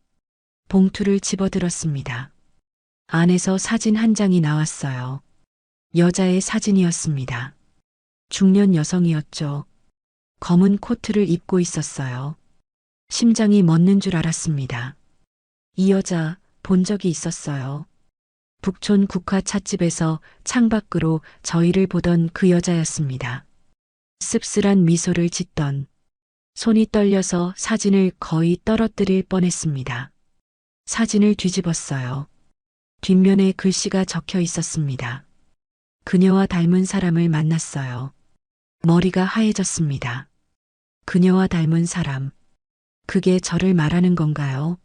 봉투를 집어들었습니다. 안에서 사진 한 장이 나왔어요. 여자의 사진이었습니다. 중년 여성이었죠. 검은 코트를 입고 있었어요. 심장이 멎는 줄 알았습니다. 이 여자 본 적이 있었어요. 북촌 국화 찻집에서 창밖으로 저희를 보던 그 여자였습니다. 씁쓸한 미소를 짓던, 손이 떨려서 사진을 거의 떨어뜨릴 뻔했습니다. 사진을 뒤집었어요. 뒷면에 글씨가 적혀 있었습니다. 그녀와 닮은 사람을 만났어요. 머리가 하얘졌습니다. 그녀와 닮은 사람. 그게 저를 말하는 건가요?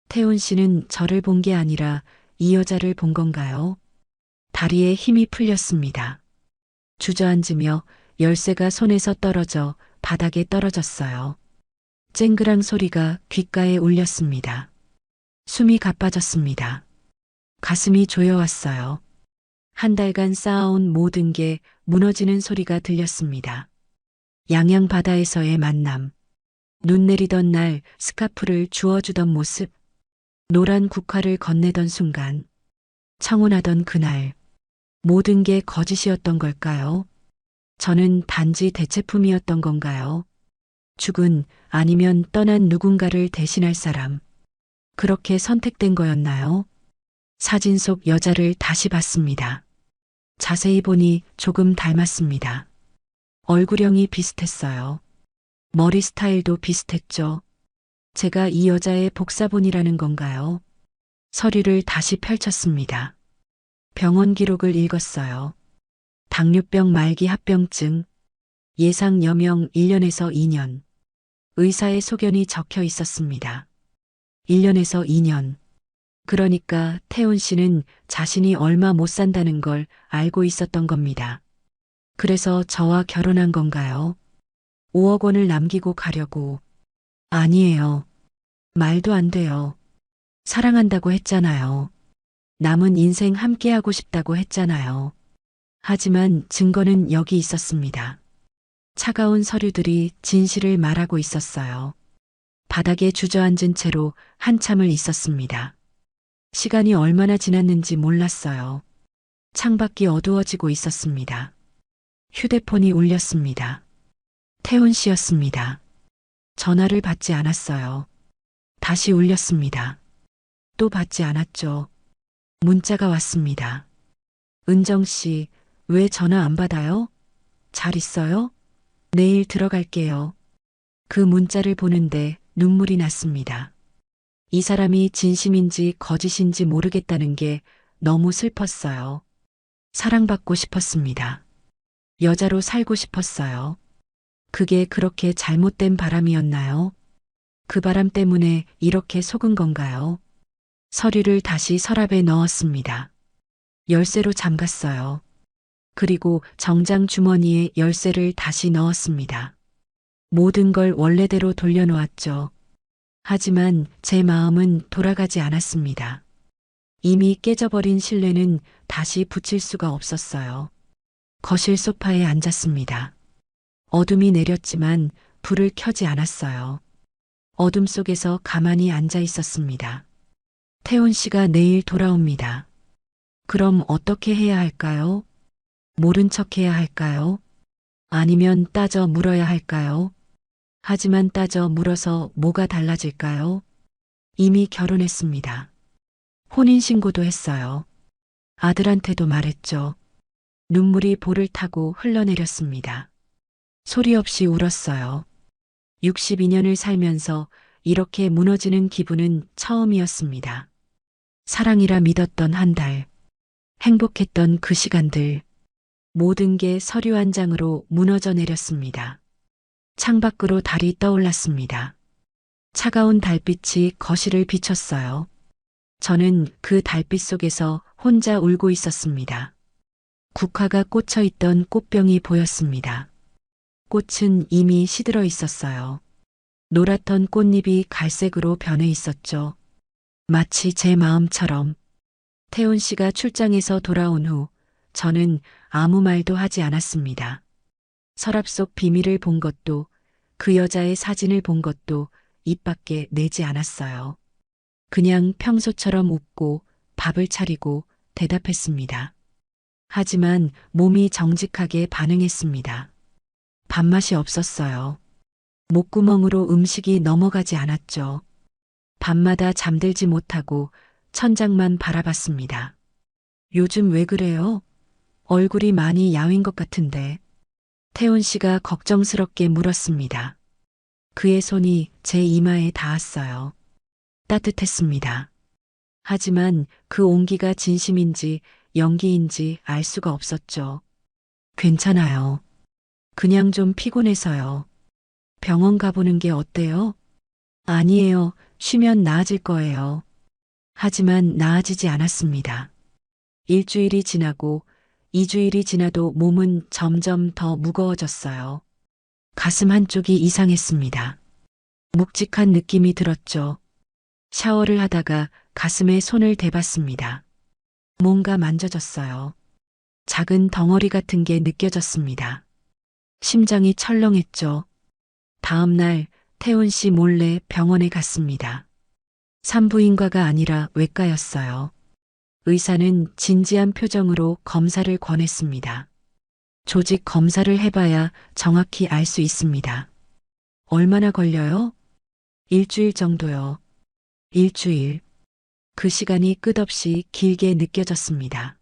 태훈 씨는 저를 본 게 아니라 이 여자를 본 건가요? 다리에 힘이 풀렸습니다. 주저앉으며 열쇠가 손에서 떨어져 바닥에 떨어졌어요. 쨍그랑 소리가 귓가에 울렸습니다. 숨이 가빠졌습니다. 가슴이 조여왔어요. 한 달간 쌓아온 모든 게 무너지는 소리가 들렸습니다. 양양 바다에서의 만남. 눈 내리던 날 스카프를 주워주던 모습. 노란 국화를 건네던 순간. 청혼하던 그날. 모든 게 거짓이었던 걸까요? 저는 단지 대체품이었던 건가요? 죽은 아니면 떠난 누군가를 대신할 사람. 그렇게 선택된 거였나요? 사진 속 여자를 다시 봤습니다. 자세히 보니 조금 닮았습니다. 얼굴형이 비슷했어요. 머리 스타일도 비슷했죠. 제가 이 여자의 복사본이라는 건가요? 서류를 다시 펼쳤습니다. 병원 기록을 읽었어요. 당뇨병 말기 합병증, 예상 여명 1년에서 2년. 의사의 소견이 적혀 있었습니다. 1년에서 2년. 그러니까 태훈 씨는 자신이 얼마 못 산다는 걸 알고 있었던 겁니다. 그래서 저와 결혼한 건가요? 5억 원을 남기고 가려고. 아니에요. 말도 안 돼요. 사랑한다고 했잖아요. 남은 인생 함께하고 싶다고 했잖아요. 하지만 증거는 여기 있었습니다. 차가운 서류들이 진실을 말하고 있었어요. 바닥에 주저앉은 채로 한참을 있었습니다. 시간이 얼마나 지났는지 몰랐어요. 창밖이 어두워지고 있었습니다. 휴대폰이 울렸습니다. 태훈 씨였습니다. 전화를 받지 않았어요. 다시 울렸습니다. 또 받지 않았죠. 문자가 왔습니다. 은정 씨, 왜 전화 안 받아요? 잘 있어요? 내일 들어갈게요. 그 문자를 보는데 눈물이 났습니다. 이 사람이 진심인지 거짓인지 모르겠다는 게 너무 슬펐어요. 사랑받고 싶었습니다. 여자로 살고 싶었어요. 그게 그렇게 잘못된 바람이었나요? 그 바람 때문에 이렇게 속은 건가요? 서류를 다시 서랍에 넣었습니다. 열쇠로 잠갔어요. 그리고 정장 주머니에 열쇠를 다시 넣었습니다. 모든 걸 원래대로 돌려놓았죠. 하지만 제 마음은 돌아가지 않았습니다. 이미 깨져버린 신뢰는 다시 붙일 수가 없었어요. 거실 소파에 앉았습니다. 어둠이 내렸지만 불을 켜지 않았어요. 어둠 속에서 가만히 앉아 있었습니다. 태훈 씨가 내일 돌아옵니다. 그럼 어떻게 해야 할까요? 모른 척 해야 할까요? 아니면 따져 물어야 할까요? 하지만 따져 물어서 뭐가 달라질까요? 이미 결혼했습니다. 혼인신고도 했어요. 아들한테도 말했죠. 눈물이 볼을 타고 흘러내렸습니다. 소리 없이 울었어요. 62년을 살면서 이렇게 무너지는 기분은 처음이었습니다. 사랑이라 믿었던 한 달, 행복했던 그 시간들, 모든 게 서류 한 장으로 무너져 내렸습니다. 창밖으로 달이 떠올랐습니다. 차가운 달빛이 거실을 비췄어요. 저는 그 달빛 속에서 혼자 울고 있었습니다. 국화가 꽂혀 있던 꽃병이 보였습니다. 꽃은 이미 시들어 있었어요. 노랗던 꽃잎이 갈색으로 변해 있었죠. 마치 제 마음처럼. 태훈 씨가 출장에서 돌아온 후 저는 아무 말도 하지 않았습니다. 서랍 속 비밀을 본 것도 그 여자의 사진을 본 것도 입 밖에 내지 않았어요. 그냥 평소처럼 웃고 밥을 차리고 대답했습니다. 하지만 몸이 정직하게 반응했습니다. 밥맛이 없었어요. 목구멍으로 음식이 넘어가지 않았죠. 밤마다 잠들지 못하고 천장만 바라봤습니다. 요즘 왜 그래요? 얼굴이 많이 야윈 것 같은데. 태훈 씨가 걱정스럽게 물었습니다. 그의 손이 제 이마에 닿았어요. 따뜻했습니다. 하지만 그 온기가 진심인지 연기인지 알 수가 없었죠. 괜찮아요. 그냥 좀 피곤해서요. 병원 가보는 게 어때요? 아니에요. 쉬면 나아질 거예요. 하지만 나아지지 않았습니다. 일주일이 지나고 2주일이 지나도 몸은 점점 더 무거워졌어요. 가슴 한쪽이 이상했습니다. 묵직한 느낌이 들었죠. 샤워를 하다가 가슴에 손을 대봤습니다. 뭔가 만져졌어요. 작은 덩어리 같은 게 느껴졌습니다. 심장이 철렁했죠. 다음 날 태훈 씨 몰래 병원에 갔습니다. 산부인과가 아니라 외과였어요. 의사는 진지한 표정으로 검사를 권했습니다. 조직 검사를 해봐야 정확히 알 수 있습니다. 얼마나 걸려요? 일주일 정도요. 일주일. 그 시간이 끝없이 길게 느껴졌습니다.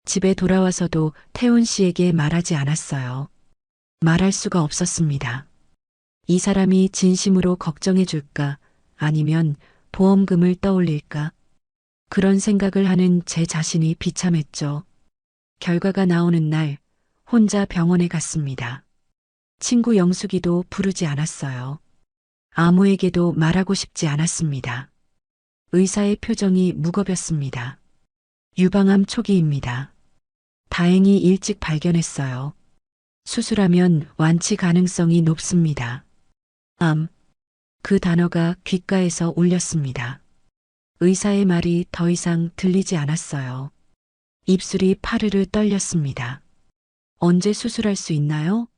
집에 돌아와서도 태훈 씨에게 말하지 않았어요. 말할 수가 없었습니다. 이 사람이 진심으로 걱정해 줄까? 아니면 보험금을 떠올릴까? 그런 생각을 하는 제 자신이 비참했죠. 결과가 나오는 날 혼자 병원에 갔습니다. 친구 영숙이도 부르지 않았어요. 아무에게도 말하고 싶지 않았습니다. 의사의 표정이 무겁였습니다. 유방암 초기입니다. 다행히 일찍 발견했어요. 수술하면 완치 가능성이 높습니다. 암. 그 단어가 귓가에서 울렸습니다. 의사의 말이 더 이상 들리지 않았어요. 입술이 파르르 떨렸습니다. 언제 수술할 수 있나요?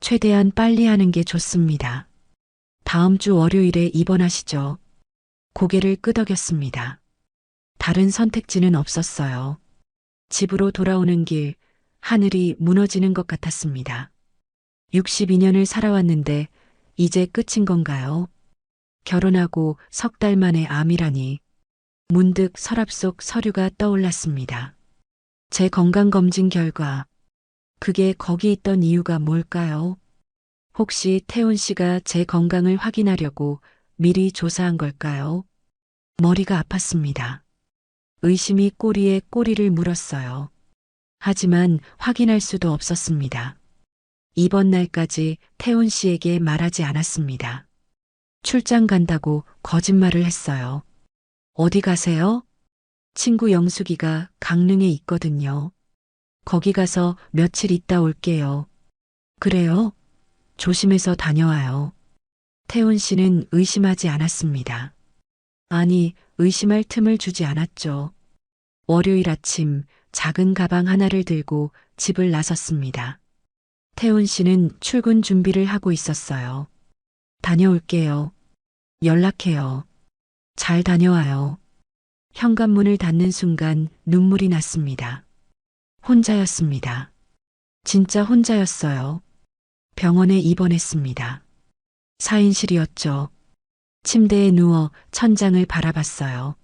최대한 빨리 하는 게 좋습니다. 다음 주 월요일에 입원하시죠. 고개를 끄덕였습니다. 다른 선택지는 없었어요. 집으로 돌아오는 길, 하늘이 무너지는 것 같았습니다. 62년을 살아왔는데 이제 끝인 건가요? 결혼하고 석 달 만에 암이라니. 문득 서랍 속 서류가 떠올랐습니다. 제 건강검진 결과. 그게 거기 있던 이유가 뭘까요? 혹시 태훈 씨가 제 건강을 확인하려고 미리 조사한 걸까요? 머리가 아팠습니다. 의심이 꼬리에 꼬리를 물었어요. 하지만 확인할 수도 없었습니다. 이번 날까지 태훈 씨에게 말하지 않았습니다. 출장 간다고 거짓말을 했어요. 어디 가세요? 친구 영숙이가 강릉에 있거든요. 거기 가서 며칠 있다 올게요. 그래요? 조심해서 다녀와요. 태훈 씨는 의심하지 않았습니다. 아니, 의심할 틈을 주지 않았죠. 월요일 아침 작은 가방 하나를 들고 집을 나섰습니다. 태훈 씨는 출근 준비를 하고 있었어요. 다녀올게요. 연락해요. 잘 다녀와요. 현관문을 닫는 순간 눈물이 났습니다. 혼자였습니다. 진짜 혼자였어요. 병원에 입원했습니다. 4인실이었죠. 침대에 누워 천장을 바라봤어요.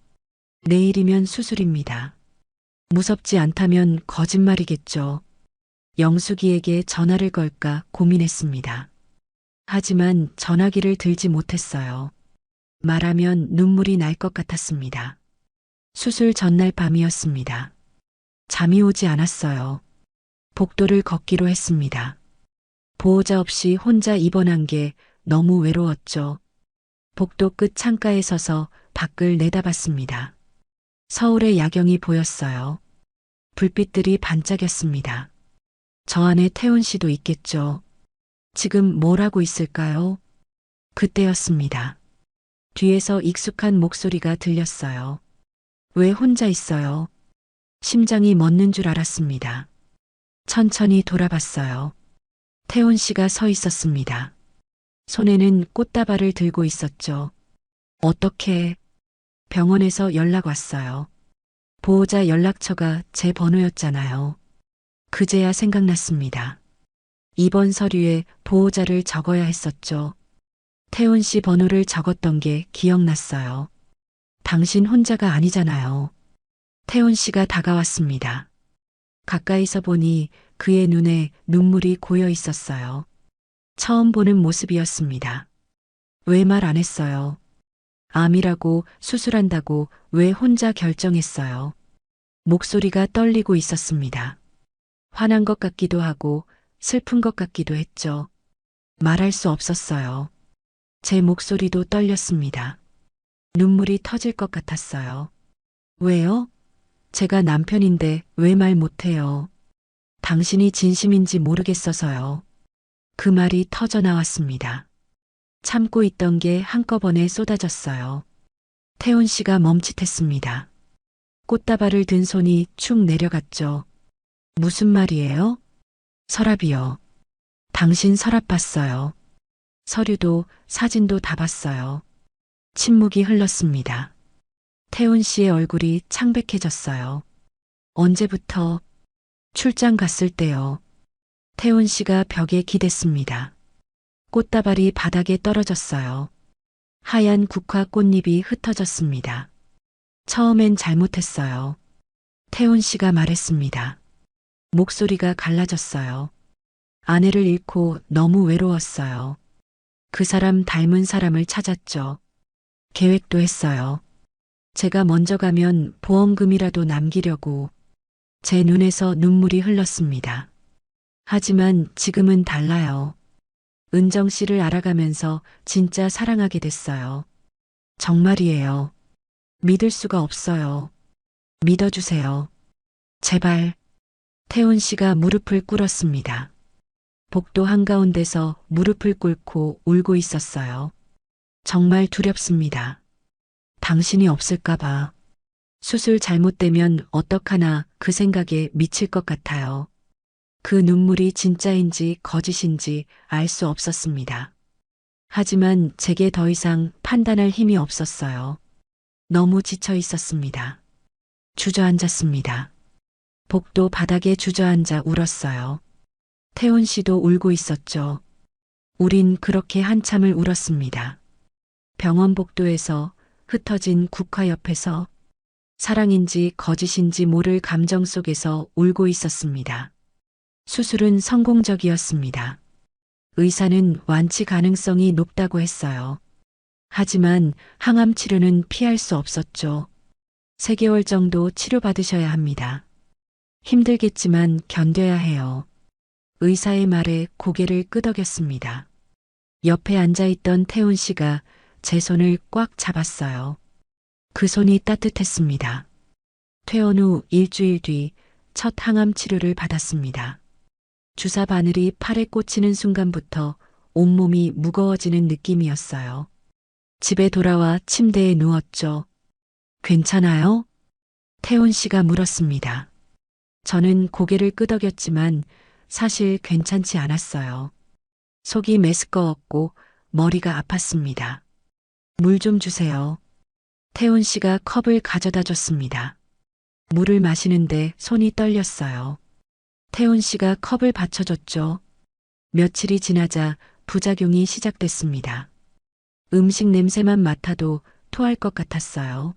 내일이면 수술입니다. 무섭지 않다면 거짓말이겠죠. 영숙이에게 전화를 걸까 고민했습니다. 하지만 전화기를 들지 못했어요. 말하면 눈물이 날 것 같았습니다. 수술 전날 밤이었습니다. 잠이 오지 않았어요. 복도를 걷기로 했습니다. 보호자 없이 혼자 입원한 게 너무 외로웠죠. 복도 끝 창가에 서서 밖을 내다봤습니다. 서울의 야경이 보였어요. 불빛들이 반짝였습니다. 저 안에 태훈 씨도 있겠죠. 지금 뭘 하고 있을까요? 그때였습니다. 뒤에서 익숙한 목소리가 들렸어요. 왜 혼자 있어요? 심장이 멎는 줄 알았습니다. 천천히 돌아봤어요. 태훈 씨가 서 있었습니다. 손에는 꽃다발을 들고 있었죠. 어떻게? 병원에서 연락 왔어요. 보호자 연락처가 제 번호였잖아요. 그제야 생각났습니다. 입원 서류에 보호자를 적어야 했었죠. 태훈 씨 번호를 적었던 게 기억났어요. 당신 혼자가 아니잖아요. 태훈 씨가 다가왔습니다. 가까이서 보니 그의 눈에 눈물이 고여 있었어요. 처음 보는 모습이었습니다. 왜 말 안 했어요? 암이라고 수술한다고 왜 혼자 결정했어요? 목소리가 떨리고 있었습니다. 화난 것 같기도 하고 슬픈 것 같기도 했죠. 말할 수 없었어요. 제 목소리도 떨렸습니다. 눈물이 터질 것 같았어요. 왜요? 제가 남편인데 왜 말 못해요? 당신이 진심인지 모르겠어서요. 그 말이 터져 나왔습니다. 참고 있던 게 한꺼번에 쏟아졌어요. 태훈 씨가 멈칫했습니다. 꽃다발을 든 손이 축 내려갔죠. 무슨 말이에요? 서랍이요. 당신 서랍 봤어요. 서류도 사진도 다 봤어요. 침묵이 흘렀습니다. 태훈 씨의 얼굴이 창백해졌어요. 언제부터? 출장 갔을 때요. 태훈 씨가 벽에 기댔습니다. 꽃다발이 바닥에 떨어졌어요. 하얀 국화 꽃잎이 흩어졌습니다. 처음엔 잘못했어요. 태훈 씨가 말했습니다. 목소리가 갈라졌어요. 아내를 잃고 너무 외로웠어요. 그 사람 닮은 사람을 찾았죠. 계획도 했어요. 제가 먼저 가면 보험금이라도 남기려고. 제 눈에서 눈물이 흘렀습니다. 하지만 지금은 달라요. 은정 씨를 알아가면서 진짜 사랑하게 됐어요. 정말이에요. 믿을 수가 없어요. 믿어주세요. 제발. 태훈 씨가 무릎을 꿇었습니다. 복도 한가운데서 무릎을 꿇고 울고 있었어요. 정말 두렵습니다. 당신이 없을까봐. 수술 잘못되면 어떡하나 그 생각에 미칠 것 같아요. 그 눈물이 진짜인지 거짓인지 알 수 없었습니다. 하지만 제게 더 이상 판단할 힘이 없었어요. 너무 지쳐 있었습니다. 주저앉았습니다. 복도 바닥에 주저앉아 울었어요. 태훈 씨도 울고 있었죠. 우린 그렇게 한참을 울었습니다. 병원 복도에서 흩어진 국화 옆에서 사랑인지 거짓인지 모를 감정 속에서 울고 있었습니다. 수술은 성공적이었습니다. 의사는 완치 가능성이 높다고 했어요. 하지만 항암 치료는 피할 수 없었죠. 3개월 정도 치료받으셔야 합니다. 힘들겠지만 견뎌야 해요. 의사의 말에 고개를 끄덕였습니다. 옆에 앉아있던 태훈 씨가 제 손을 꽉 잡았어요. 그 손이 따뜻했습니다. 퇴원 후 일주일 뒤 첫 항암 치료를 받았습니다. 주사 바늘이 팔에 꽂히는 순간부터 온몸이 무거워지는 느낌이었어요. 집에 돌아와 침대에 누웠죠. 괜찮아요? 태훈 씨가 물었습니다. 저는 고개를 끄덕였지만 사실 괜찮지 않았어요. 속이 메스꺼웠고 머리가 아팠습니다. 물 좀 주세요. 태훈 씨가 컵을 가져다 줬습니다. 물을 마시는데 손이 떨렸어요. 태훈 씨가 컵을 받쳐줬죠. 며칠이 지나자 부작용이 시작됐습니다. 음식 냄새만 맡아도 토할 것 같았어요.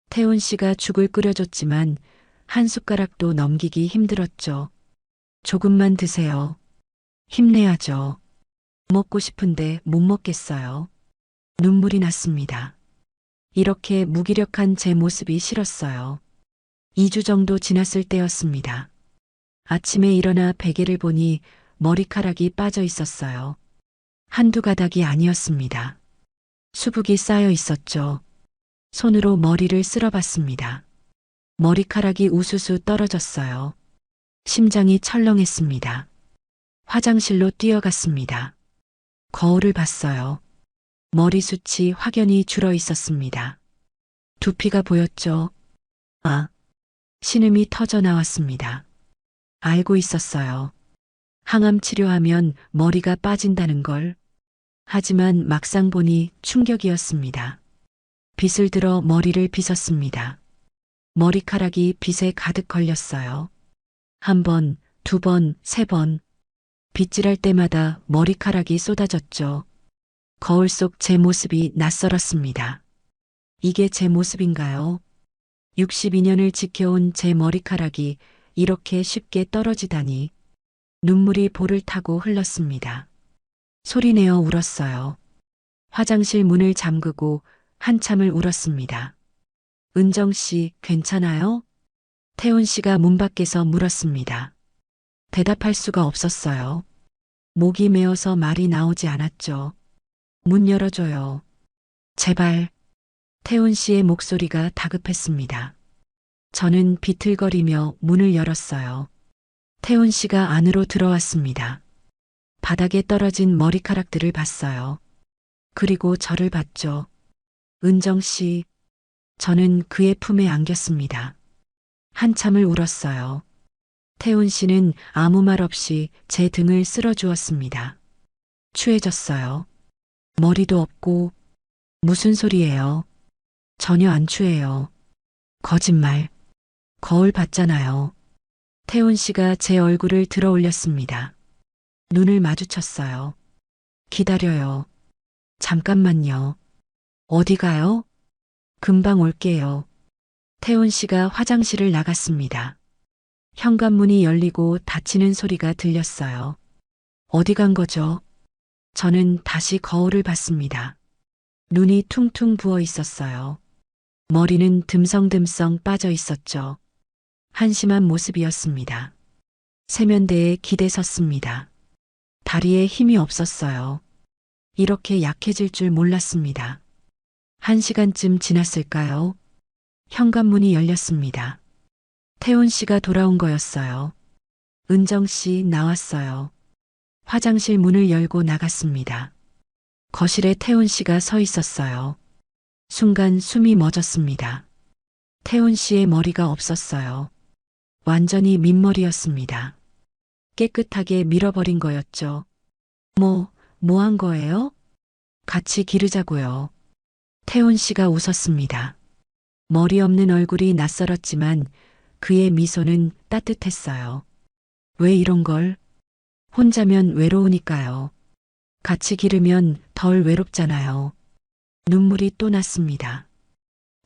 태훈 씨가 죽을 끓여줬지만 한 숟가락도 넘기기 힘들었죠. 조금만 드세요. 힘내야죠. 먹고 싶은데 못 먹겠어요. 눈물이 났습니다. 이렇게 무기력한 제 모습이 싫었어요. 2주 정도 지났을 때였습니다. 아침에 일어나 베개를 보니 머리카락이 빠져 있었어요. 한두 가닥이 아니었습니다. 수북이 쌓여 있었죠. 손으로 머리를 쓸어봤습니다. 머리카락이 우수수 떨어졌어요. 심장이 철렁했습니다. 화장실로 뛰어갔습니다. 거울을 봤어요. 머리숱이 확연히 줄어 있었습니다. 두피가 보였죠. 아, 신음이 터져 나왔습니다. 알고 있었어요. 항암 치료하면 머리가 빠진다는 걸. 하지만 막상 보니 충격이었습니다. 빗을 들어 머리를 빗었습니다. 머리카락이 빗에 가득 걸렸어요. 한 번, 두 번, 세 번. 빗질할 때마다 머리카락이 쏟아졌죠. 거울 속 제 모습이 낯설었습니다. 이게 제 모습인가요? 62년을 지켜온 제 머리카락이 이렇게 쉽게 떨어지다니. 눈물이 볼을 타고 흘렀습니다. 소리내어 울었어요. 화장실 문을 잠그고 한참을 울었습니다. 은정 씨, 괜찮아요? 태훈 씨가 문 밖에서 물었습니다. 대답할 수가 없었어요. 목이 메어서 말이 나오지 않았죠. 문 열어줘요. 제발. 태훈 씨의 목소리가 다급했습니다. 저는 비틀거리며 문을 열었어요. 태훈 씨가 안으로 들어왔습니다. 바닥에 떨어진 머리카락들을 봤어요. 그리고 저를 봤죠. 은정 씨. 저는 그의 품에 안겼습니다. 한참을 울었어요. 태훈 씨는 아무 말 없이 제 등을 쓸어주었습니다. 추해졌어요. 머리도 없고. 무슨 소리예요? 전혀 안 추해요. 거짓말. 거울 봤잖아요. 태훈 씨가 제 얼굴을 들어 올렸습니다. 눈을 마주쳤어요. 기다려요. 잠깐만요. 어디 가요? 금방 올게요. 태훈 씨가 화장실을 나갔습니다. 현관문이 열리고 닫히는 소리가 들렸어요. 어디 간 거죠? 저는 다시 거울을 봤습니다. 눈이 퉁퉁 부어 있었어요. 머리는 듬성듬성 빠져 있었죠. 한심한 모습이었습니다. 세면대에 기대 섰습니다. 다리에 힘이 없었어요. 이렇게 약해질 줄 몰랐습니다. 1시간쯤 지났을까요? 현관문이 열렸습니다. 태훈 씨가 돌아온 거였어요. 은정 씨 나왔어요. 화장실 문을 열고 나갔습니다. 거실에 태훈 씨가 서 있었어요. 순간 숨이 멎었습니다. 태훈 씨의 머리가 없었어요. 완전히 민머리였습니다. 깨끗하게 밀어버린 거였죠. 뭐 한 거예요? 같이 기르자고요. 태훈 씨가 웃었습니다. 머리 없는 얼굴이 낯설었지만 그의 미소는 따뜻했어요. 왜 이런 걸? 혼자면 외로우니까요. 같이 기르면 덜 외롭잖아요. 눈물이 또 났습니다.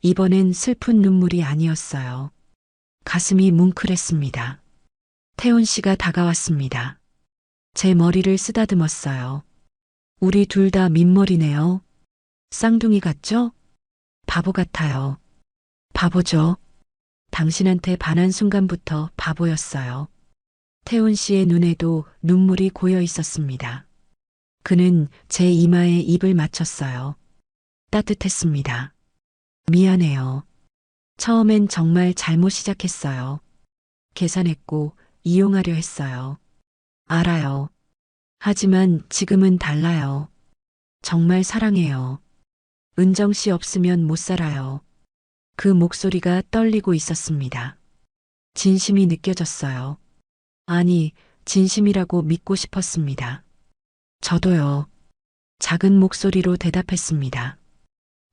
이번엔 슬픈 눈물이 아니었어요. 가슴이 뭉클했습니다. 태훈 씨가 다가왔습니다. 제 머리를 쓰다듬었어요. 우리 둘 다 민머리네요. 쌍둥이 같죠? 바보 같아요. 바보죠. 당신한테 반한 순간부터 바보였어요. 태훈 씨의 눈에도 눈물이 고여 있었습니다. 그는 제 이마에 입을 맞췄어요. 따뜻했습니다. 미안해요. 처음엔 정말 잘못 시작했어요. 계산했고 이용하려 했어요. 알아요. 하지만 지금은 달라요. 정말 사랑해요. 은정 씨 없으면 못 살아요. 그 목소리가 떨리고 있었습니다. 진심이 느껴졌어요. 아니, 진심이라고 믿고 싶었습니다. 저도요. 작은 목소리로 대답했습니다.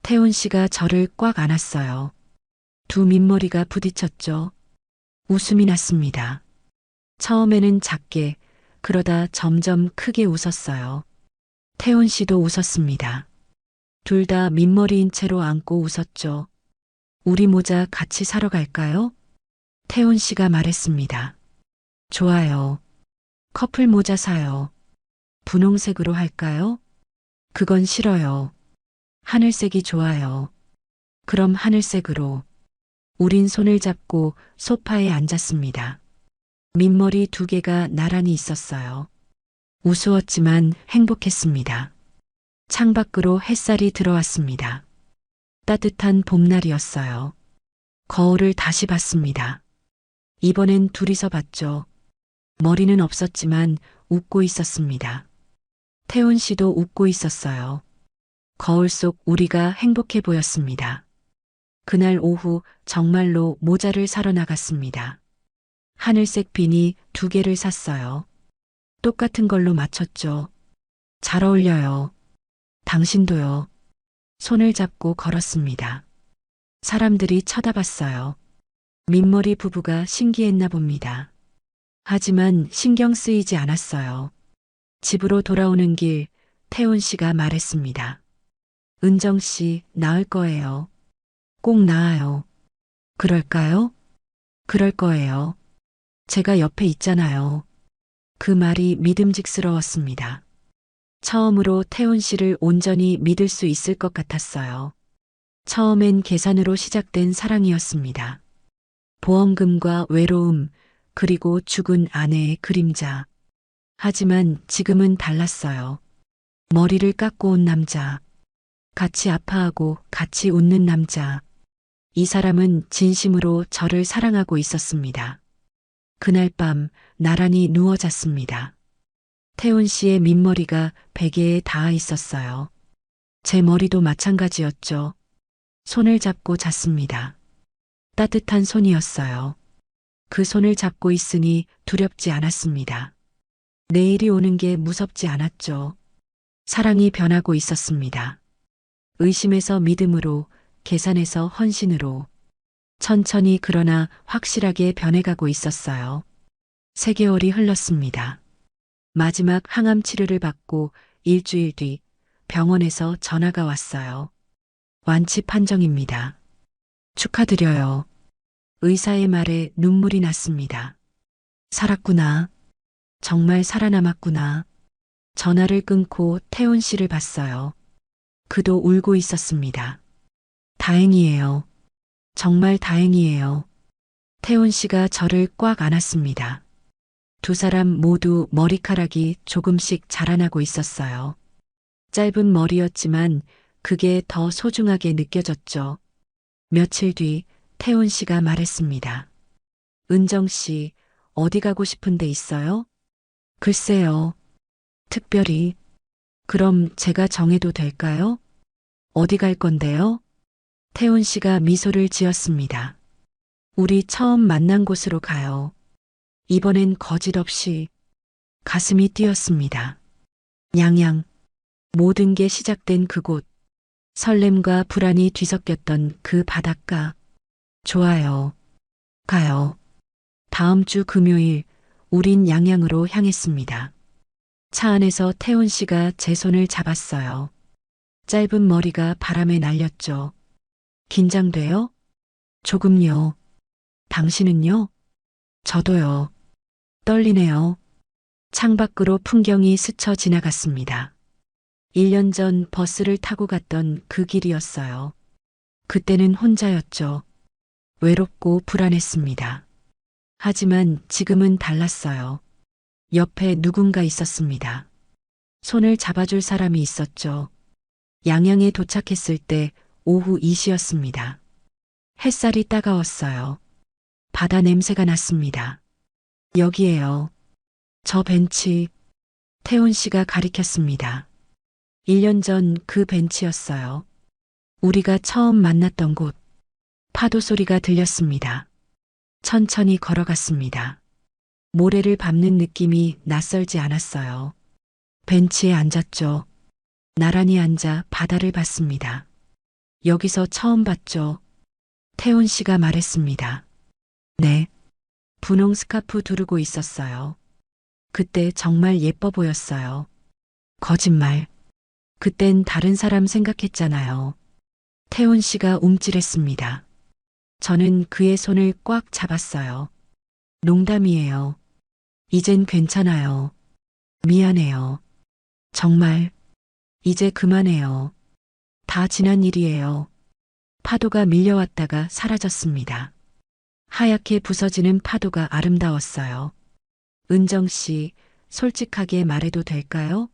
태훈 씨가 저를 꽉 안았어요. 두 민머리가 부딪혔죠. 웃음이 났습니다. 처음에는 작게, 그러다 점점 크게 웃었어요. 태훈 씨도 웃었습니다. 둘 다 민머리인 채로 안고 웃었죠. 우리 모자 같이 사러 갈까요? 태훈 씨가 말했습니다. 좋아요. 커플 모자 사요. 분홍색으로 할까요? 그건 싫어요. 하늘색이 좋아요. 그럼 하늘색으로. 우린 손을 잡고 소파에 앉았습니다. 민머리 두 개가 나란히 있었어요. 우스웠지만 행복했습니다. 창밖으로 햇살이 들어왔습니다. 따뜻한 봄날이었어요. 거울을 다시 봤습니다. 이번엔 둘이서 봤죠. 머리는 없었지만 웃고 있었습니다. 태훈 씨도 웃고 있었어요. 거울 속 우리가 행복해 보였습니다. 그날 오후 정말로 모자를 사러 나갔습니다. 하늘색 비니 2개를 샀어요. 똑같은 걸로 맞췄죠. 잘 어울려요. 당신도요. 손을 잡고 걸었습니다. 사람들이 쳐다봤어요. 민머리 부부가 신기했나 봅니다. 하지만 신경 쓰이지 않았어요. 집으로 돌아오는 길 태훈 씨가 말했습니다. 은정 씨, 나을 거예요. 꼭 나아요. 그럴까요? 그럴 거예요. 제가 옆에 있잖아요. 그 말이 믿음직스러웠습니다. 처음으로 태훈 씨를 온전히 믿을 수 있을 것 같았어요. 처음엔 계산으로 시작된 사랑이었습니다. 보험금과 외로움, 그리고 죽은 아내의 그림자. 하지만 지금은 달랐어요. 머리를 깎고 온 남자. 같이 아파하고 같이 웃는 남자. 이 사람은 진심으로 저를 사랑하고 있었습니다. 그날 밤 나란히 누워 잤습니다. 태훈 씨의 민머리가 베개에 닿아 있었어요. 제 머리도 마찬가지였죠. 손을 잡고 잤습니다. 따뜻한 손이었어요. 그 손을 잡고 있으니 두렵지 않았습니다. 내일이 오는 게 무섭지 않았죠. 사랑이 변하고 있었습니다. 의심에서 믿음으로, 계산에서 헌신으로. 천천히 그러나 확실하게 변해가고 있었어요. 3개월이 흘렀습니다. 마지막 항암 치료를 받고 일주일 뒤 병원에서 전화가 왔어요. 완치 판정입니다. 축하드려요. 의사의 말에 눈물이 났습니다. 살았구나. 정말 살아남았구나. 전화를 끊고 태훈 씨를 봤어요. 그도 울고 있었습니다. 다행이에요. 정말 다행이에요. 태훈 씨가 저를 꽉 안았습니다. 두 사람 모두 머리카락이 조금씩 자라나고 있었어요. 짧은 머리였지만 그게 더 소중하게 느껴졌죠. 며칠 뒤 태훈 씨가 말했습니다. 은정 씨, 어디 가고 싶은 데 있어요? 글쎄요. 특별히. 그럼 제가 정해도 될까요? 어디 갈 건데요? 태훈 씨가 미소를 지었습니다. 우리 처음 만난 곳으로 가요. 이번엔 거짓 없이. 가슴이 뛰었습니다. 양양. 모든 게 시작된 그곳. 설렘과 불안이 뒤섞였던 그 바닷가. 좋아요. 가요. 다음 주 금요일 우린 양양으로 향했습니다. 차 안에서 태훈 씨가 제 손을 잡았어요. 짧은 머리가 바람에 날렸죠. 긴장돼요? 조금요. 당신은요? 저도요. 떨리네요. 창밖으로 풍경이 스쳐 지나갔습니다. 1년 전 버스를 타고 갔던 그 길이었어요. 그때는 혼자였죠. 외롭고 불안했습니다. 하지만 지금은 달랐어요. 옆에 누군가 있었습니다. 손을 잡아줄 사람이 있었죠. 양양에 도착했을 때 오후 2시였습니다. 햇살이 따가웠어요. 바다 냄새가 났습니다. 여기에요. 저 벤치. 태훈 씨가 가리켰습니다. 1년 전 그 벤치였어요. 우리가 처음 만났던 곳. 파도 소리가 들렸습니다. 천천히 걸어갔습니다. 모래를 밟는 느낌이 낯설지 않았어요. 벤치에 앉았죠. 나란히 앉아 바다를 봤습니다. 여기서 처음 봤죠. 태훈 씨가 말했습니다. 네. 분홍 스카프 두르고 있었어요. 그때 정말 예뻐 보였어요. 거짓말. 그땐 다른 사람 생각했잖아요. 태훈 씨가 움찔했습니다. 저는 그의 손을 꽉 잡았어요. 농담이에요. 이젠 괜찮아요. 미안해요. 정말. 이제 그만해요. 다 지난 일이에요. 파도가 밀려왔다가 사라졌습니다. 하얗게 부서지는 파도가 아름다웠어요. 은정 씨, 솔직하게 말해도 될까요?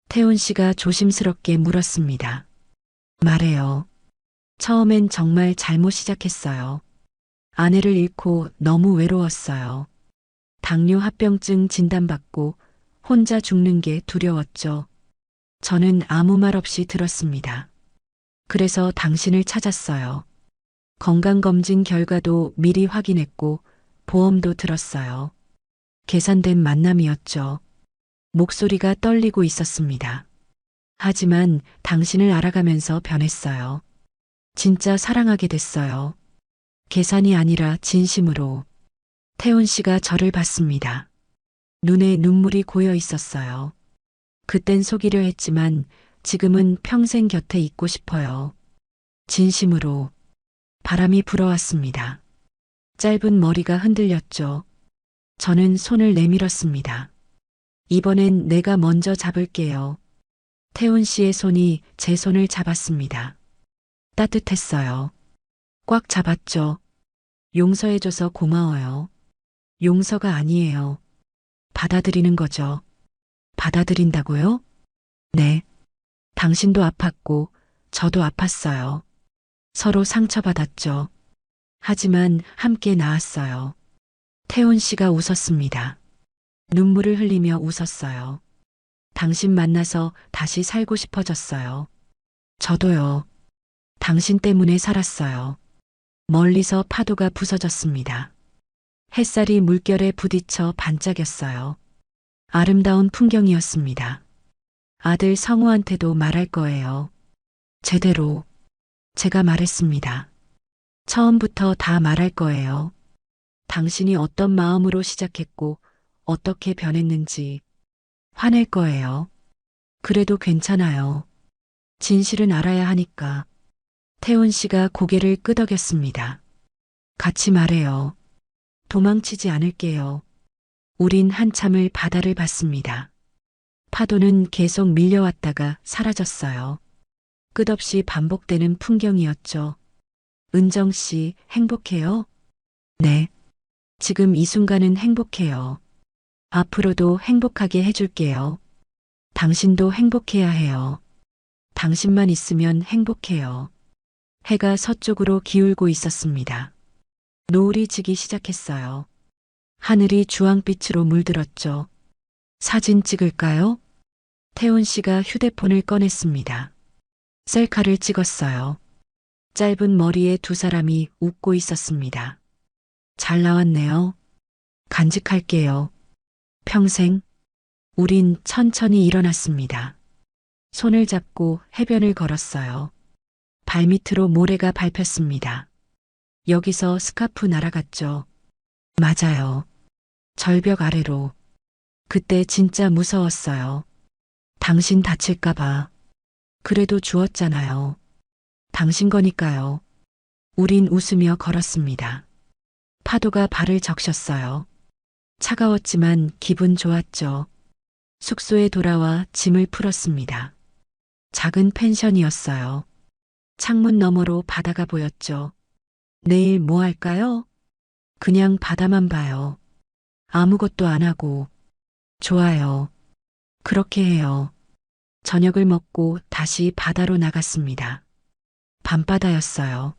태훈 씨가 조심스럽게 물었습니다. 말해요. 처음엔 정말 잘못 시작했어요. 아내를 잃고 너무 외로웠어요. 당뇨 합병증 진단받고 혼자 죽는 게 두려웠죠. 저는 아무 말 없이 들었습니다. 그래서 당신을 찾았어요. 건강검진 결과도 미리 확인했고 보험도 들었어요. 계산된 만남이었죠. 목소리가 떨리고 있었습니다. 하지만 당신을 알아가면서 변했어요. 진짜 사랑하게 됐어요. 계산이 아니라 진심으로. 태훈 씨가 저를 봤습니다. 눈에 눈물이 고여 있었어요. 그땐 속이려 했지만 지금은 평생 곁에 있고 싶어요. 진심으로. 바람이 불어왔습니다. 짧은 머리가 흔들렸죠. 저는 손을 내밀었습니다. 이번엔 내가 먼저 잡을게요. 태훈 씨의 손이 제 손을 잡았습니다. 따뜻했어요. 꽉 잡았죠. 용서해줘서 고마워요. 용서가 아니에요. 받아들이는 거죠. 받아들인다고요? 네. 당신도 아팠고 저도 아팠어요. 서로 상처받았죠. 하지만 함께 나았어요. 태훈 씨가 웃었습니다. 눈물을 흘리며 웃었어요. 당신 만나서 다시 살고 싶어졌어요. 저도요. 당신 때문에 살았어요. 멀리서 파도가 부서졌습니다. 햇살이 물결에 부딪혀 반짝였어요. 아름다운 풍경이었습니다. 아들 성우한테도 말할 거예요. 제대로. 제가 말했습니다. 처음부터 다 말할 거예요. 당신이 어떤 마음으로 시작했고 어떻게 변했는지 화낼 거예요. 그래도 괜찮아요. 진실은 알아야 하니까. 태훈 씨가 고개를 끄덕였습니다. 같이 말해요. 도망치지 않을게요. 우린 한참을 바다를 봤습니다. 파도는 계속 밀려왔다가 사라졌어요. 끝없이 반복되는 풍경이었죠. 은정 씨, 행복해요? 네. 지금 이 순간은 행복해요. 앞으로도 행복하게 해줄게요. 당신도 행복해야 해요. 당신만 있으면 행복해요. 해가 서쪽으로 기울고 있었습니다. 노을이 지기 시작했어요. 하늘이 주황빛으로 물들었죠. 사진 찍을까요? 태훈 씨가 휴대폰을 꺼냈습니다. 셀카를 찍었어요. 짧은 머리에 두 사람이 웃고 있었습니다. 잘 나왔네요. 간직할게요. 평생. 우린 천천히 일어났습니다. 손을 잡고 해변을 걸었어요. 발밑으로 모래가 밟혔습니다. 여기서 스카프 날아갔죠. 맞아요. 절벽 아래로. 그때 진짜 무서웠어요. 당신 다칠까봐. 그래도 주웠잖아요. 당신 거니까요. 우린 웃으며 걸었습니다. 파도가 발을 적셨어요. 차가웠지만 기분 좋았죠. 숙소에 돌아와 짐을 풀었습니다. 작은 펜션이었어요. 창문 너머로 바다가 보였죠. 내일 뭐 할까요? 그냥 바다만 봐요. 아무것도 안 하고. 좋아요. 그렇게 해요. 저녁을 먹고 다시 바다로 나갔습니다. 밤바다였어요.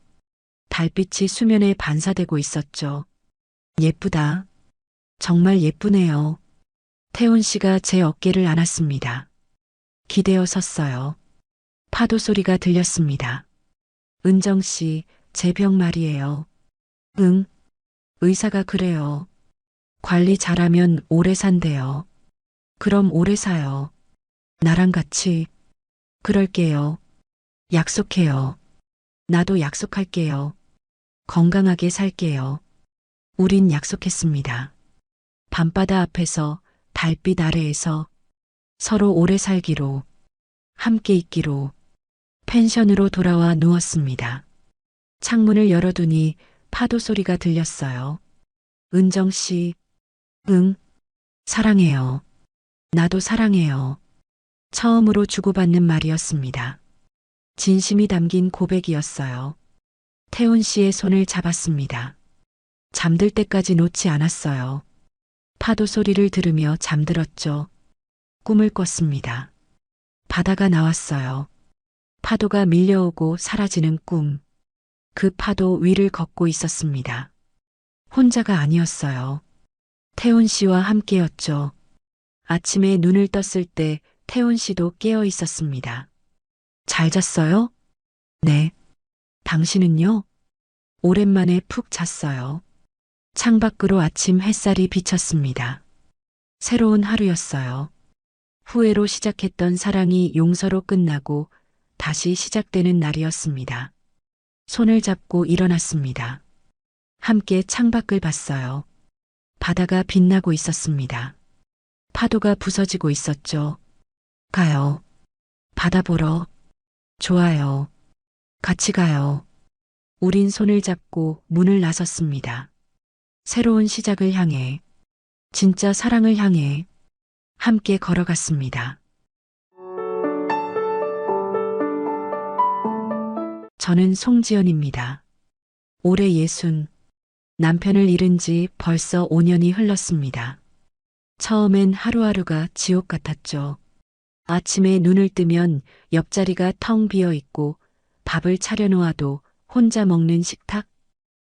달빛이 수면에 반사되고 있었죠. 예쁘다. 정말 예쁘네요. 태훈 씨가 제 어깨를 안았습니다. 기대어 섰어요. 파도 소리가 들렸습니다. 은정 씨, 제 병 말이에요. 응. 의사가 그래요. 관리 잘하면 오래 산대요. 그럼 오래 사요. 나랑 같이. 그럴게요. 약속해요. 나도 약속할게요. 건강하게 살게요. 우린 약속했습니다. 밤바다 앞에서 달빛 아래에서 서로 오래 살기로, 함께 있기로. 펜션으로 돌아와 누웠습니다. 창문을 열어두니 파도 소리가 들렸어요. 은정 씨, 응, 사랑해요. 나도 사랑해요. 처음으로 주고받는 말이었습니다. 진심이 담긴 고백이었어요. 태훈 씨의 손을 잡았습니다. 잠들 때까지 놓지 않았어요. 파도 소리를 들으며 잠들었죠. 꿈을 꿨습니다. 바다가 나왔어요. 파도가 밀려오고 사라지는 꿈. 그 파도 위를 걷고 있었습니다. 혼자가 아니었어요. 태훈 씨와 함께였죠. 아침에 눈을 떴을 때 태훈 씨도 깨어 있었습니다. 잘 잤어요? 네. 당신은요? 오랜만에 푹 잤어요. 창밖으로 아침 햇살이 비쳤습니다. 새로운 하루였어요. 후회로 시작했던 사랑이 용서로 끝나고 다시 시작되는 날이었습니다. 손을 잡고 일어났습니다. 함께 창밖을 봤어요. 바다가 빛나고 있었습니다. 파도가 부서지고 있었죠. 가요. 바다 보러. 좋아요. 같이 가요. 우린 손을 잡고 문을 나섰습니다. 새로운 시작을 향해, 진짜 사랑을 향해 함께 걸어갔습니다. 저는 송지연입니다. 올해 60, 남편을 잃은 지 벌써 5년이 흘렀습니다. 처음엔 하루하루가 지옥 같았죠. 아침에 눈을 뜨면 옆자리가 텅 비어 있고 밥을 차려놓아도 혼자 먹는 식탁.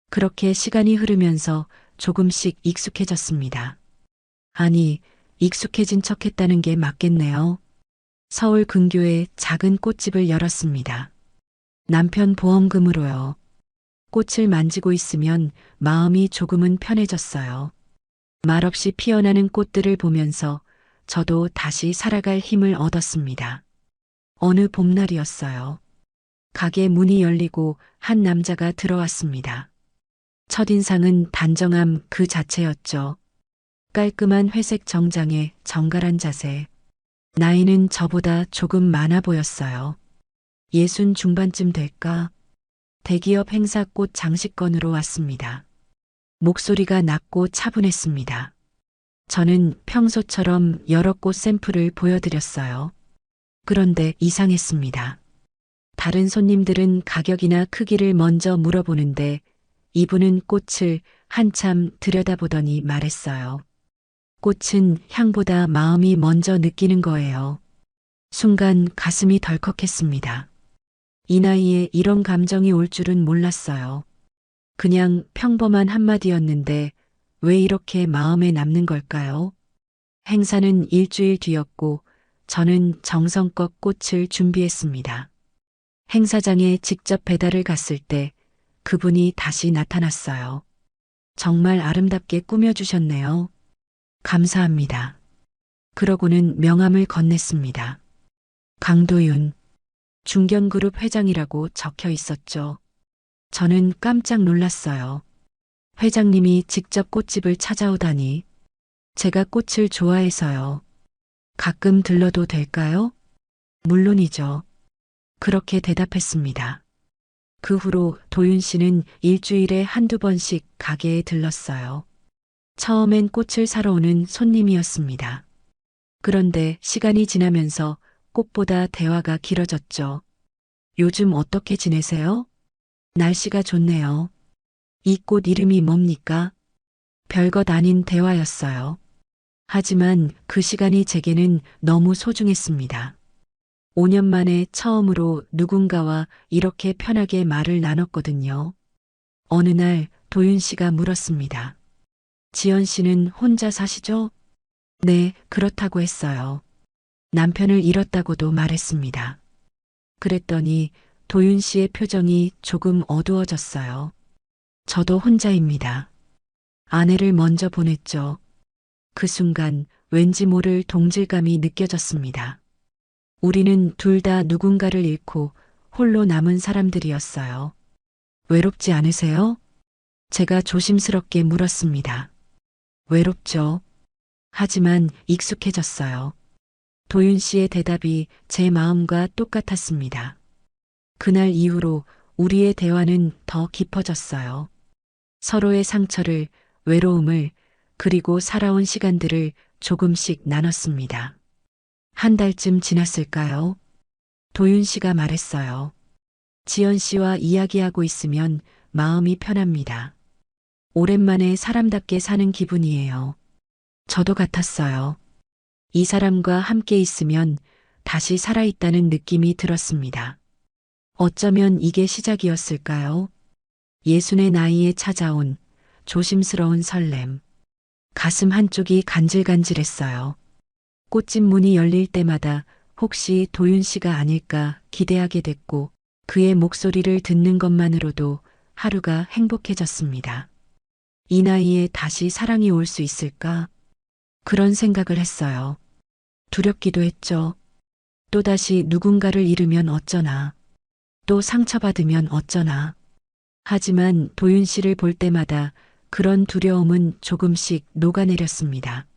그렇게 시간이 흐르면서 조금씩 익숙해졌습니다. 아니, 익숙해진 척 했다는 게 맞겠네요. 서울 근교에 작은 꽃집을 열었습니다. 남편 보험금으로요. 꽃을 만지고 있으면 마음이 조금은 편해졌어요. 말없이 피어나는 꽃들을 보면서 저도 다시 살아갈 힘을 얻었습니다. 어느 봄날이었어요. 가게 문이 열리고 한 남자가 들어왔습니다. 첫인상은 단정함 그 자체였죠. 깔끔한 회색 정장에 정갈한 자세. 나이는 저보다 조금 많아 보였어요. 60 중반쯤 될까? 대기업 행사 꽃 장식건으로 왔습니다. 목소리가 낮고 차분했습니다. 저는 평소처럼 여러 꽃 샘플을 보여드렸어요. 그런데 이상했습니다. 다른 손님들은 가격이나 크기를 먼저 물어보는데 이분은 꽃을 한참 들여다보더니 말했어요. 꽃은 향보다 마음이 먼저 느끼는 거예요. 순간 가슴이 덜컥했습니다. 이 나이에 이런 감정이 올 줄은 몰랐어요. 그냥 평범한 한마디였는데 왜 이렇게 마음에 남는 걸까요? 행사는 일주일 뒤였고 저는 정성껏 꽃을 준비했습니다. 행사장에 직접 배달을 갔을 때 그분이 다시 나타났어요. 정말 아름답게 꾸며주셨네요. 감사합니다. 그러고는 명함을 건넸습니다. 강도윤, 중견그룹 회장이라고 적혀 있었죠. 저는 깜짝 놀랐어요. 회장님이 직접 꽃집을 찾아오다니. 제가 꽃을 좋아해서요. 가끔 들러도 될까요? 물론이죠. 그렇게 대답했습니다. 그 후로 도윤 씨는 일주일에 한두 번씩 가게에 들렀어요. 처음엔 꽃을 사러 오는 손님이었습니다. 그런데 시간이 지나면서 꽃보다 대화가 길어졌죠. 요즘 어떻게 지내세요? 날씨가 좋네요. 이 꽃 이름이 뭡니까? 별것 아닌 대화였어요. 하지만 그 시간이 제게는 너무 소중했습니다. 5년 만에 처음으로 누군가와 이렇게 편하게 말을 나눴거든요. 어느 날 도윤 씨가 물었습니다. 지연 씨는 혼자 사시죠? 네, 그렇다고 했어요. 남편을 잃었다고도 말했습니다. 그랬더니 도윤 씨의 표정이 조금 어두워졌어요. 저도 혼자입니다. 아내를 먼저 보냈죠. 그 순간 왠지 모를 동질감이 느껴졌습니다. 우리는 둘 다 누군가를 잃고 홀로 남은 사람들이었어요. 외롭지 않으세요? 제가 조심스럽게 물었습니다. 외롭죠. 하지만 익숙해졌어요. 도윤 씨의 대답이 제 마음과 똑같았습니다. 그날 이후로 우리의 대화는 더 깊어졌어요. 서로의 상처를, 외로움을, 그리고 살아온 시간들을 조금씩 나눴습니다. 한 달쯤 지났을까요? 도윤 씨가 말했어요. 지연 씨와 이야기하고 있으면 마음이 편합니다. 오랜만에 사람답게 사는 기분이에요. 저도 같았어요. 이 사람과 함께 있으면 다시 살아있다는 느낌이 들었습니다. 어쩌면 이게 시작이었을까요? 60의 나이에 찾아온 조심스러운 설렘. 가슴 한쪽이 간질간질했어요. 꽃집 문이 열릴 때마다 혹시 도윤 씨가 아닐까 기대하게 됐고 그의 목소리를 듣는 것만으로도 하루가 행복해졌습니다. 이 나이에 다시 사랑이 올 수 있을까? 그런 생각을 했어요. 두렵기도 했죠. 또다시 누군가를 잃으면 어쩌나. 또 상처받으면 어쩌나. 하지만 도윤 씨를 볼 때마다 그런 두려움은 조금씩 녹아내렸습니다.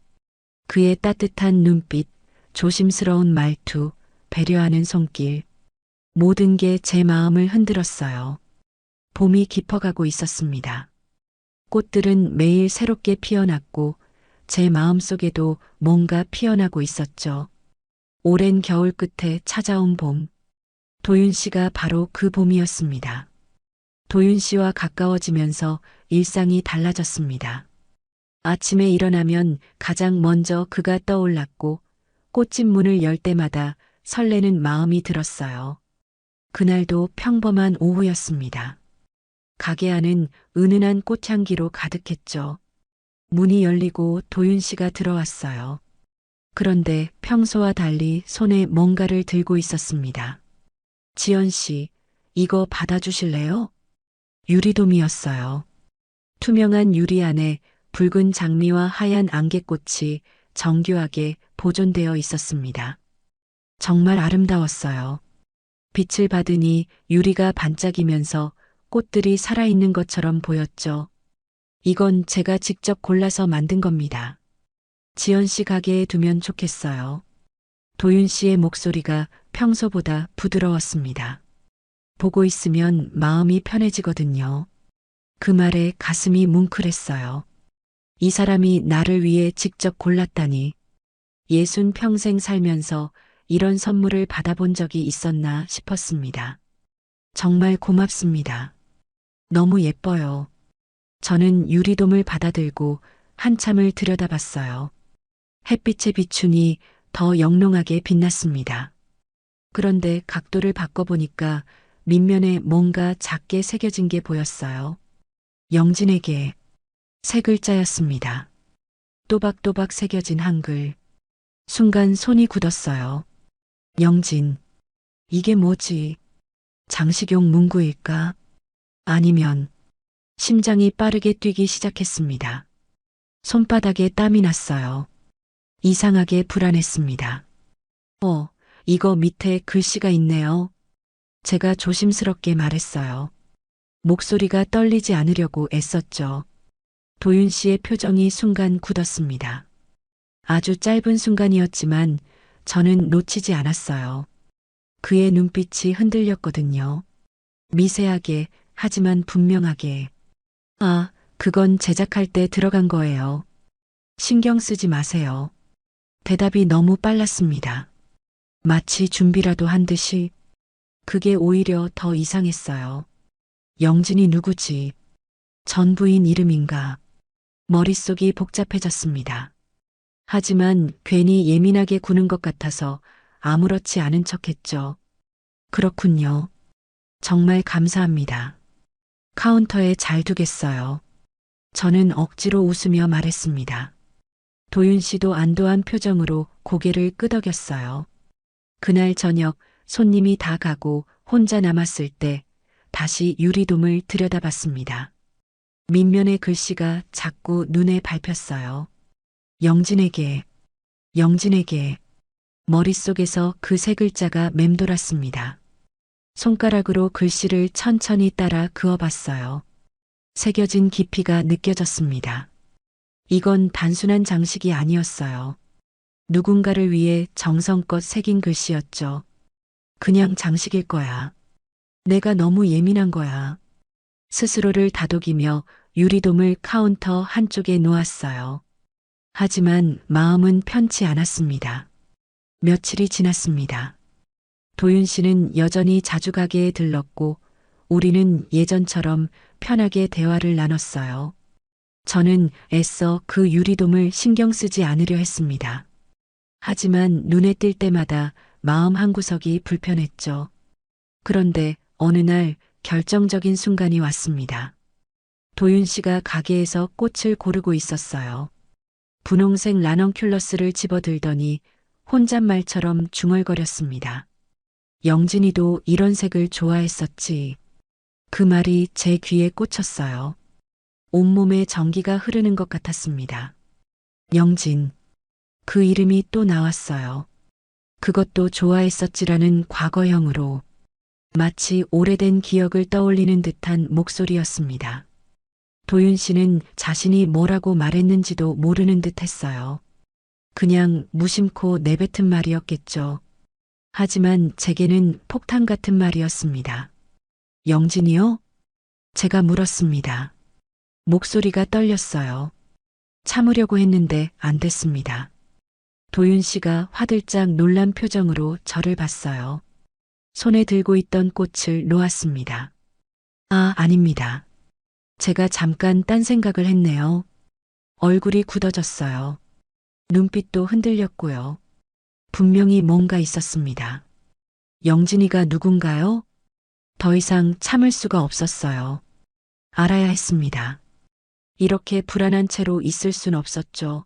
그의 따뜻한 눈빛, 조심스러운 말투, 배려하는 손길, 모든 게 제 마음을 흔들었어요. 봄이 깊어가고 있었습니다. 꽃들은 매일 새롭게 피어났고 제 마음속에도 뭔가 피어나고 있었죠. 오랜 겨울 끝에 찾아온 봄. 도윤 씨가 바로 그 봄이었습니다. 도윤 씨와 가까워지면서 일상이 달라졌습니다. 아침에 일어나면 가장 먼저 그가 떠올랐고 꽃집 문을 열 때마다 설레는 마음이 들었어요. 그날도 평범한 오후였습니다. 가게 안은 은은한 꽃향기로 가득했죠. 문이 열리고 도윤 씨가 들어왔어요. 그런데 평소와 달리 손에 뭔가를 들고 있었습니다. 지연 씨, 이거 받아주실래요? 유리돔이었어요. 투명한 유리 안에 붉은 장미와 하얀 안개꽃이 정교하게 보존되어 있었습니다. 정말 아름다웠어요. 빛을 받으니 유리가 반짝이면서 꽃들이 살아있는 것처럼 보였죠. 이건 제가 직접 골라서 만든 겁니다. 지연 씨 가게에 두면 좋겠어요. 도윤 씨의 목소리가 평소보다 부드러웠습니다. 보고 있으면 마음이 편해지거든요. 그 말에 가슴이 뭉클했어요. 이 사람이 나를 위해 직접 골랐다니. 60평생 살면서 이런 선물을 받아본 적이 있었나 싶었습니다. 정말 고맙습니다. 너무 예뻐요. 저는 유리돔을 받아들고 한참을 들여다봤어요. 햇빛에 비추니 더 영롱하게 빛났습니다. 그런데 각도를 바꿔보니까 밑면에 뭔가 작게 새겨진 게 보였어요. 영진에게 세 글자였습니다. 또박또박 새겨진 한글. 순간 손이 굳었어요. 영진. 이게 뭐지? 장식용 문구일까? 아니면 심장이 빠르게 뛰기 시작했습니다. 손바닥에 땀이 났어요. 이상하게 불안했습니다. 이거 밑에 글씨가 있네요. 제가 조심스럽게 말했어요. 목소리가 떨리지 않으려고 애썼죠. 도윤 씨의 표정이 순간 굳었습니다. 아주 짧은 순간이었지만 저는 놓치지 않았어요. 그의 눈빛이 흔들렸거든요. 미세하게, 하지만 분명하게. 아, 그건 제작할 때 들어간 거예요. 신경 쓰지 마세요. 대답이 너무 빨랐습니다. 마치 준비라도 한 듯이. 그게 오히려 더 이상했어요. 영진이 누구지? 전 부인 이름인가? 머릿속이 복잡해졌습니다. 하지만 괜히 예민하게 구는 것 같아서 아무렇지 않은 척했죠. 그렇군요. 정말 감사합니다. 카운터에 잘 두겠어요. 저는 억지로 웃으며 말했습니다. 도윤 씨도 안도한 표정으로 고개를 끄덕였어요. 그날 저녁 손님이 다 가고 혼자 남았을 때 다시 유리돔을 들여다봤습니다. 밑면의 글씨가 자꾸 눈에 밟혔어요. 영진에게, 영진에게. 머릿속에서 그 세 글자가 맴돌았습니다. 손가락으로 글씨를 천천히 따라 그어봤어요. 새겨진 깊이가 느껴졌습니다. 이건 단순한 장식이 아니었어요. 누군가를 위해 정성껏 새긴 글씨였죠. 그냥 장식일 거야. 내가 너무 예민한 거야. 스스로를 다독이며 유리돔을 카운터 한쪽에 놓았어요. 하지만 마음은 편치 않았습니다. 며칠이 지났습니다. 도윤 씨는 여전히 자주 가게에 들렀고 우리는 예전처럼 편하게 대화를 나눴어요. 저는 애써 그 유리돔을 신경 쓰지 않으려 했습니다. 하지만 눈에 띌 때마다 마음 한구석이 불편했죠. 그런데 어느 날 결정적인 순간이 왔습니다. 도윤 씨가 가게에서 꽃을 고르고 있었어요. 분홍색 라넌큘러스를 집어들더니 혼잣말처럼 중얼거렸습니다. 영진이도 이런 색을 좋아했었지. 그 말이 제 귀에 꽂혔어요. 온몸에 전기가 흐르는 것 같았습니다. 영진. 그 이름이 또 나왔어요. 그것도 좋아했었지라는 과거형으로 마치 오래된 기억을 떠올리는 듯한 목소리였습니다. 도윤 씨는 자신이 뭐라고 말했는지도 모르는 듯 했어요. 그냥 무심코 내뱉은 말이었겠죠. 하지만 제게는 폭탄 같은 말이었습니다. 영진이요? 제가 물었습니다. 목소리가 떨렸어요. 참으려고 했는데 안 됐습니다. 도윤 씨가 화들짝 놀란 표정으로 저를 봤어요. 손에 들고 있던 꽃을 놓았습니다. 아, 아닙니다. 제가 잠깐 딴 생각을 했네요. 얼굴이 굳어졌어요. 눈빛도 흔들렸고요. 분명히 뭔가 있었습니다. 영진이가 누군가요? 더 이상 참을 수가 없었어요. 알아야 했습니다. 이렇게 불안한 채로 있을 순 없었죠.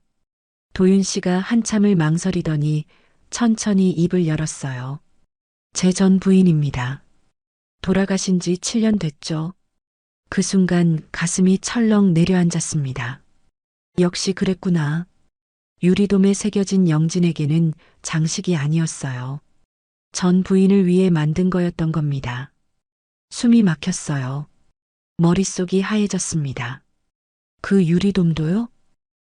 도윤 씨가 한참을 망설이더니 천천히 입을 열었어요. 제 전 부인입니다. 돌아가신 지 7년 됐죠. 그 순간 가슴이 철렁 내려앉았습니다. 역시 그랬구나. 유리돔에 새겨진 영진에게는 장식이 아니었어요. 전 부인을 위해 만든 거였던 겁니다. 숨이 막혔어요. 머릿속이 하얘졌습니다. 그 유리돔도요?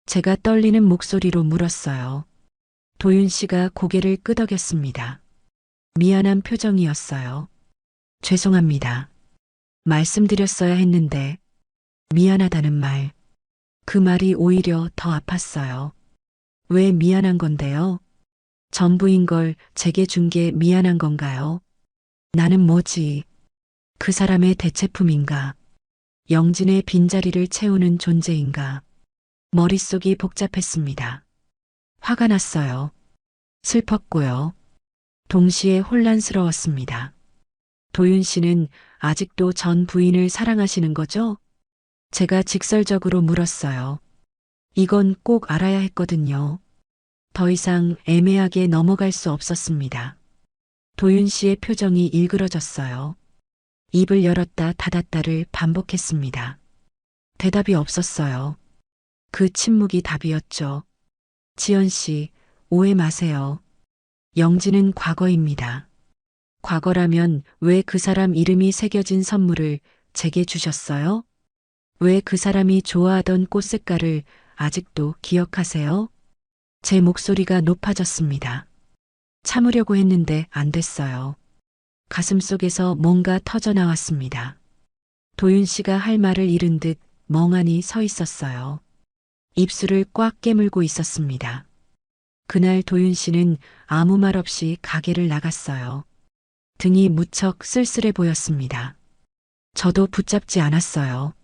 제가 떨리는 목소리로 물었어요. 도윤 씨가 고개를 끄덕였습니다. 미안한 표정이었어요. 죄송합니다. 말씀드렸어야 했는데 미안하다는 말. 그 말이 오히려 더 아팠어요. 왜 미안한 건데요? 전부인 걸 제게 준 게 미안한 건가요? 나는 뭐지? 그 사람의 대체품인가? 영진의 빈자리를 채우는 존재인가? 머릿속이 복잡했습니다. 화가 났어요. 슬펐고요. 동시에 혼란스러웠습니다. 도윤 씨는 아직도 전 부인을 사랑하시는 거죠? 제가 직설적으로 물었어요. 이건 꼭 알아야 했거든요. 더 이상 애매하게 넘어갈 수 없었습니다. 도윤 씨의 표정이 일그러졌어요. 입을 열었다 닫았다를 반복했습니다. 대답이 없었어요. 그 침묵이 답이었죠. 지연 씨, 오해 마세요. 영진은 과거입니다. 과거라면 왜 그 사람 이름이 새겨진 선물을 제게 주셨어요? 왜 그 사람이 좋아하던 꽃 색깔을 아직도 기억하세요? 제 목소리가 높아졌습니다. 참으려고 했는데 안 됐어요. 가슴 속에서 뭔가 터져 나왔습니다. 도윤 씨가 할 말을 잃은 듯 멍하니 서 있었어요. 입술을 꽉 깨물고 있었습니다. 그날 도윤 씨는 아무 말 없이 가게를 나갔어요. 등이 무척 쓸쓸해 보였습니다. 저도 붙잡지 않았어요.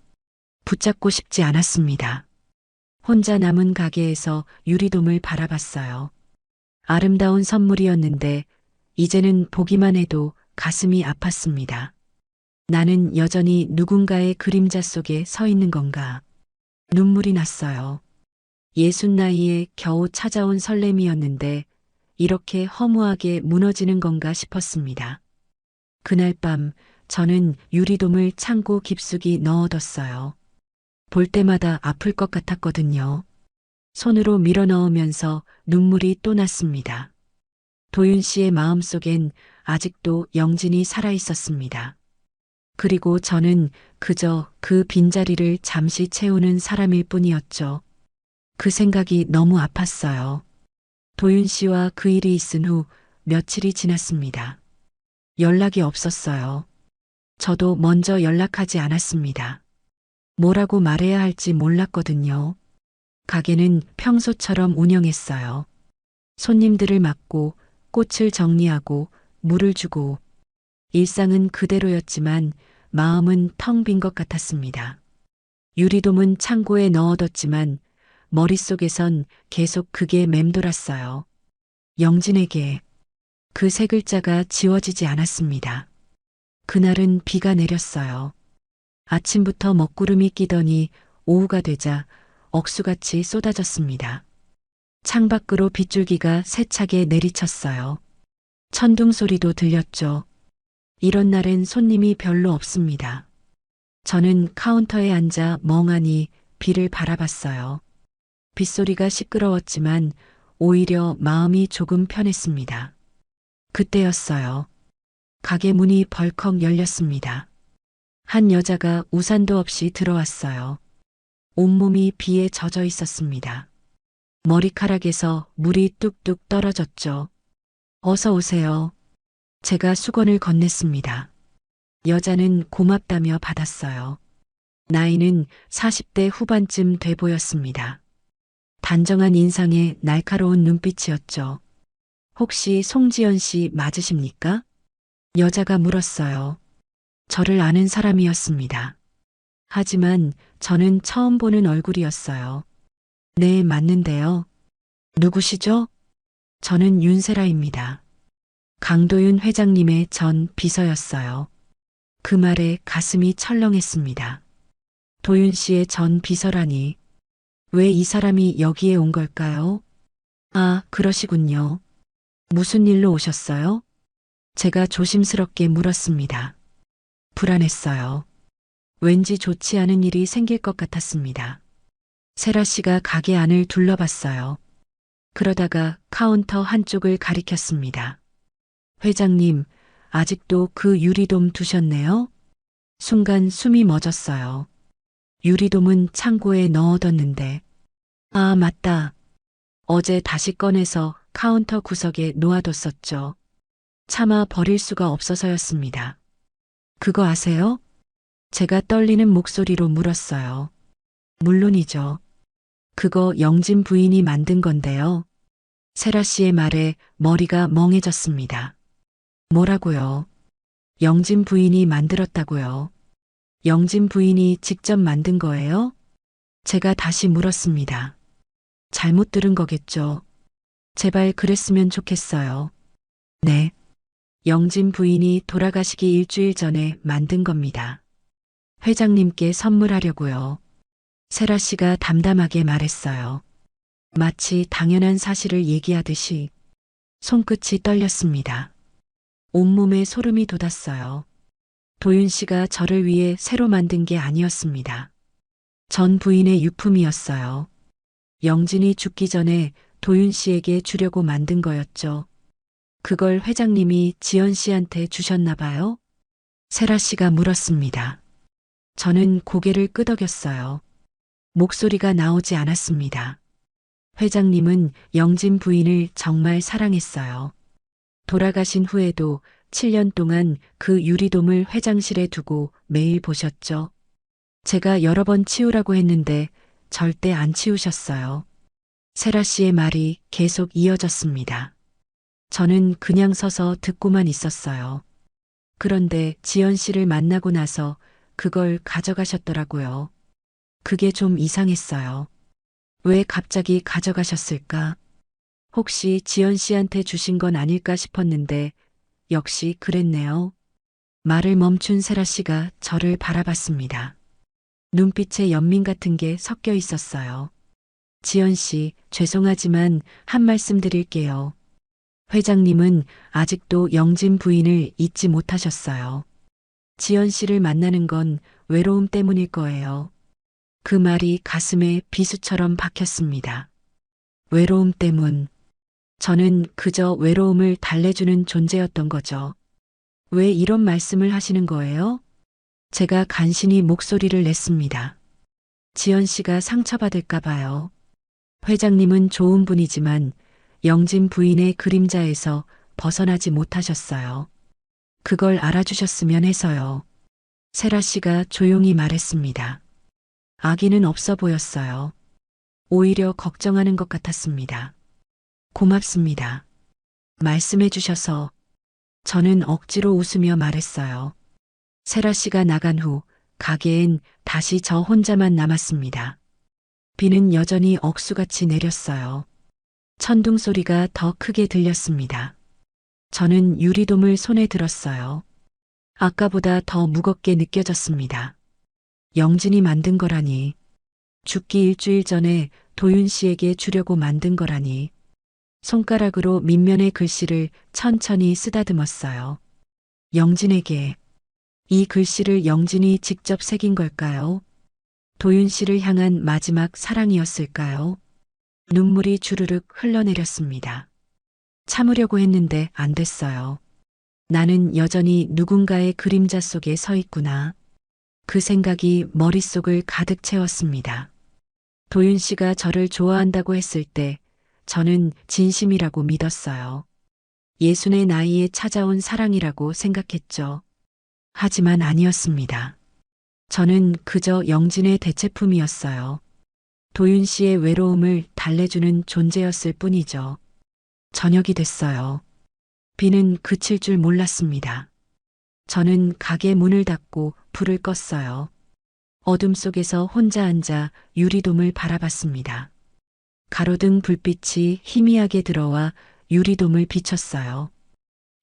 붙잡고 싶지 않았습니다. 혼자 남은 가게에서 유리돔을 바라봤어요. 아름다운 선물이었는데 이제는 보기만 해도 가슴이 아팠습니다. 나는 여전히 누군가의 그림자 속에 서 있는 건가? 눈물이 났어요. 60 나이에 겨우 찾아온 설렘이었는데 이렇게 허무하게 무너지는 건가 싶었습니다. 그날 밤 저는 유리돔을 창고 깊숙이 넣어뒀어요. 볼 때마다 아플 것 같았거든요. 손으로 밀어 넣으면서 눈물이 또 났습니다. 도윤 씨의 마음속엔 아직도 영진이 살아 있었습니다. 그리고 저는 그저 그 빈자리를 잠시 채우는 사람일 뿐이었죠. 그 생각이 너무 아팠어요. 도윤 씨와 그 일이 있은 후 며칠이 지났습니다. 연락이 없었어요. 저도 먼저 연락하지 않았습니다. 뭐라고 말해야 할지 몰랐거든요. 가게는 평소처럼 운영했어요. 손님들을 맞고 꽃을 정리하고 물을 주고 일상은 그대로였지만 마음은 텅 빈 것 같았습니다. 유리돔은 창고에 넣어뒀지만 머릿속에선 계속 그게 맴돌았어요. 영진에게 그 세 글자가 지워지지 않았습니다. 그날은 비가 내렸어요. 아침부터 먹구름이 끼더니 오후가 되자 억수같이 쏟아졌습니다. 창밖으로 빗줄기가 세차게 내리쳤어요. 천둥 소리도 들렸죠. 이런 날엔 손님이 별로 없습니다. 저는 카운터에 앉아 멍하니 비를 바라봤어요. 빗소리가 시끄러웠지만 오히려 마음이 조금 편했습니다. 그때였어요. 가게 문이 벌컥 열렸습니다. 한 여자가 우산도 없이 들어왔어요. 온몸이 비에 젖어 있었습니다. 머리카락에서 물이 뚝뚝 떨어졌죠. 어서 오세요. 제가 수건을 건넸습니다. 여자는 고맙다며 받았어요. 나이는 40대 후반쯤 돼 보였습니다. 단정한 인상에 날카로운 눈빛이었죠. 혹시 송지연 씨 맞으십니까? 여자가 물었어요. 저를 아는 사람이었습니다. 하지만 저는 처음 보는 얼굴이었어요. 네, 맞는데요. 누구시죠? 저는 윤세라입니다. 강도윤 회장님의 전 비서였어요. 그 말에 가슴이 철렁했습니다. 도윤 씨의 전 비서라니. 왜 이 사람이 여기에 온 걸까요? 아, 그러시군요. 무슨 일로 오셨어요? 제가 조심스럽게 물었습니다. 불안했어요. 왠지 좋지 않은 일이 생길 것 같았습니다. 세라 씨가 가게 안을 둘러봤어요. 그러다가 카운터 한쪽을 가리켰습니다. 회장님, 아직도 그 유리돔 두셨네요? 순간 숨이 멎었어요. 유리돔은 창고에 넣어뒀는데. 아, 맞다. 어제 다시 꺼내서 카운터 구석에 놓아뒀었죠. 차마 버릴 수가 없어서였습니다. 그거 아세요? 제가 떨리는 목소리로 물었어요. 물론이죠. 그거 영진 부인이 만든 건데요. 세라 씨의 말에 머리가 멍해졌습니다. 뭐라고요? 영진 부인이 만들었다고요. 영진 부인이 직접 만든 거예요? 제가 다시 물었습니다. 잘못 들은 거겠죠. 제발 그랬으면 좋겠어요. 네. 영진 부인이 돌아가시기 일주일 전에 만든 겁니다. 회장님께 선물하려고요. 세라 씨가 담담하게 말했어요. 마치 당연한 사실을 얘기하듯이. 손끝이 떨렸습니다. 온몸에 소름이 돋았어요. 도윤 씨가 저를 위해 새로 만든 게 아니었습니다. 전 부인의 유품이었어요. 영진이 죽기 전에 도윤 씨에게 주려고 만든 거였죠. 그걸 회장님이 지연 씨한테 주셨나 봐요? 세라 씨가 물었습니다. 저는 고개를 끄덕였어요. 목소리가 나오지 않았습니다. 회장님은 영진 부인을 정말 사랑했어요. 돌아가신 후에도 7년 동안 그 유리돔을 회장실에 두고 매일 보셨죠. 제가 여러 번 치우라고 했는데 절대 안 치우셨어요. 세라 씨의 말이 계속 이어졌습니다. 저는 그냥 서서 듣고만 있었어요. 그런데 지연 씨를 만나고 나서 그걸 가져가셨더라고요. 그게 좀 이상했어요. 왜 갑자기 가져가셨을까? 혹시 지연 씨한테 주신 건 아닐까 싶었는데 역시 그랬네요. 말을 멈춘 세라 씨가 저를 바라봤습니다. 눈빛에 연민 같은 게 섞여 있었어요. 지연 씨, 죄송하지만 한 말씀 드릴게요. 회장님은 아직도 영진 부인을 잊지 못하셨어요. 지연 씨를 만나는 건 외로움 때문일 거예요. 그 말이 가슴에 비수처럼 박혔습니다. 외로움 때문. 저는 그저 외로움을 달래주는 존재였던 거죠. 왜 이런 말씀을 하시는 거예요? 제가 간신히 목소리를 냈습니다. 지연 씨가 상처받을까 봐요. 회장님은 좋은 분이지만 영진 부인의 그림자에서 벗어나지 못하셨어요. 그걸 알아주셨으면 해서요. 세라 씨가 조용히 말했습니다. 아기는 없어 보였어요. 오히려 걱정하는 것 같았습니다. 고맙습니다. 말씀해 주셔서. 저는 억지로 웃으며 말했어요. 세라 씨가 나간 후 가게엔 다시 저 혼자만 남았습니다. 비는 여전히 억수같이 내렸어요. 천둥 소리가 더 크게 들렸습니다. 저는 유리돔을 손에 들었어요. 아까보다 더 무겁게 느껴졌습니다. 영진이 만든 거라니. 죽기 일주일 전에 도윤 씨에게 주려고 만든 거라니. 손가락으로 밑면의 글씨를 천천히 쓰다듬었어요. 영진에게. 이 글씨를 영진이 직접 새긴 걸까요? 도윤 씨를 향한 마지막 사랑이었을까요? 눈물이 주르륵 흘러내렸습니다. 참으려고 했는데 안 됐어요. 나는 여전히 누군가의 그림자 속에 서 있구나. 그 생각이 머릿속을 가득 채웠습니다. 도윤 씨가 저를 좋아한다고 했을 때 저는 진심이라고 믿었어요. 예순의 나이에 찾아온 사랑이라고 생각했죠. 하지만 아니었습니다. 저는 그저 영진의 대체품이었어요. 도윤 씨의 외로움을 달래주는 존재였을 뿐이죠. 저녁이 됐어요. 비는 그칠 줄 몰랐습니다. 저는 가게 문을 닫고 불을 껐어요. 어둠 속에서 혼자 앉아 유리돔을 바라봤습니다. 가로등 불빛이 희미하게 들어와 유리돔을 비췄어요.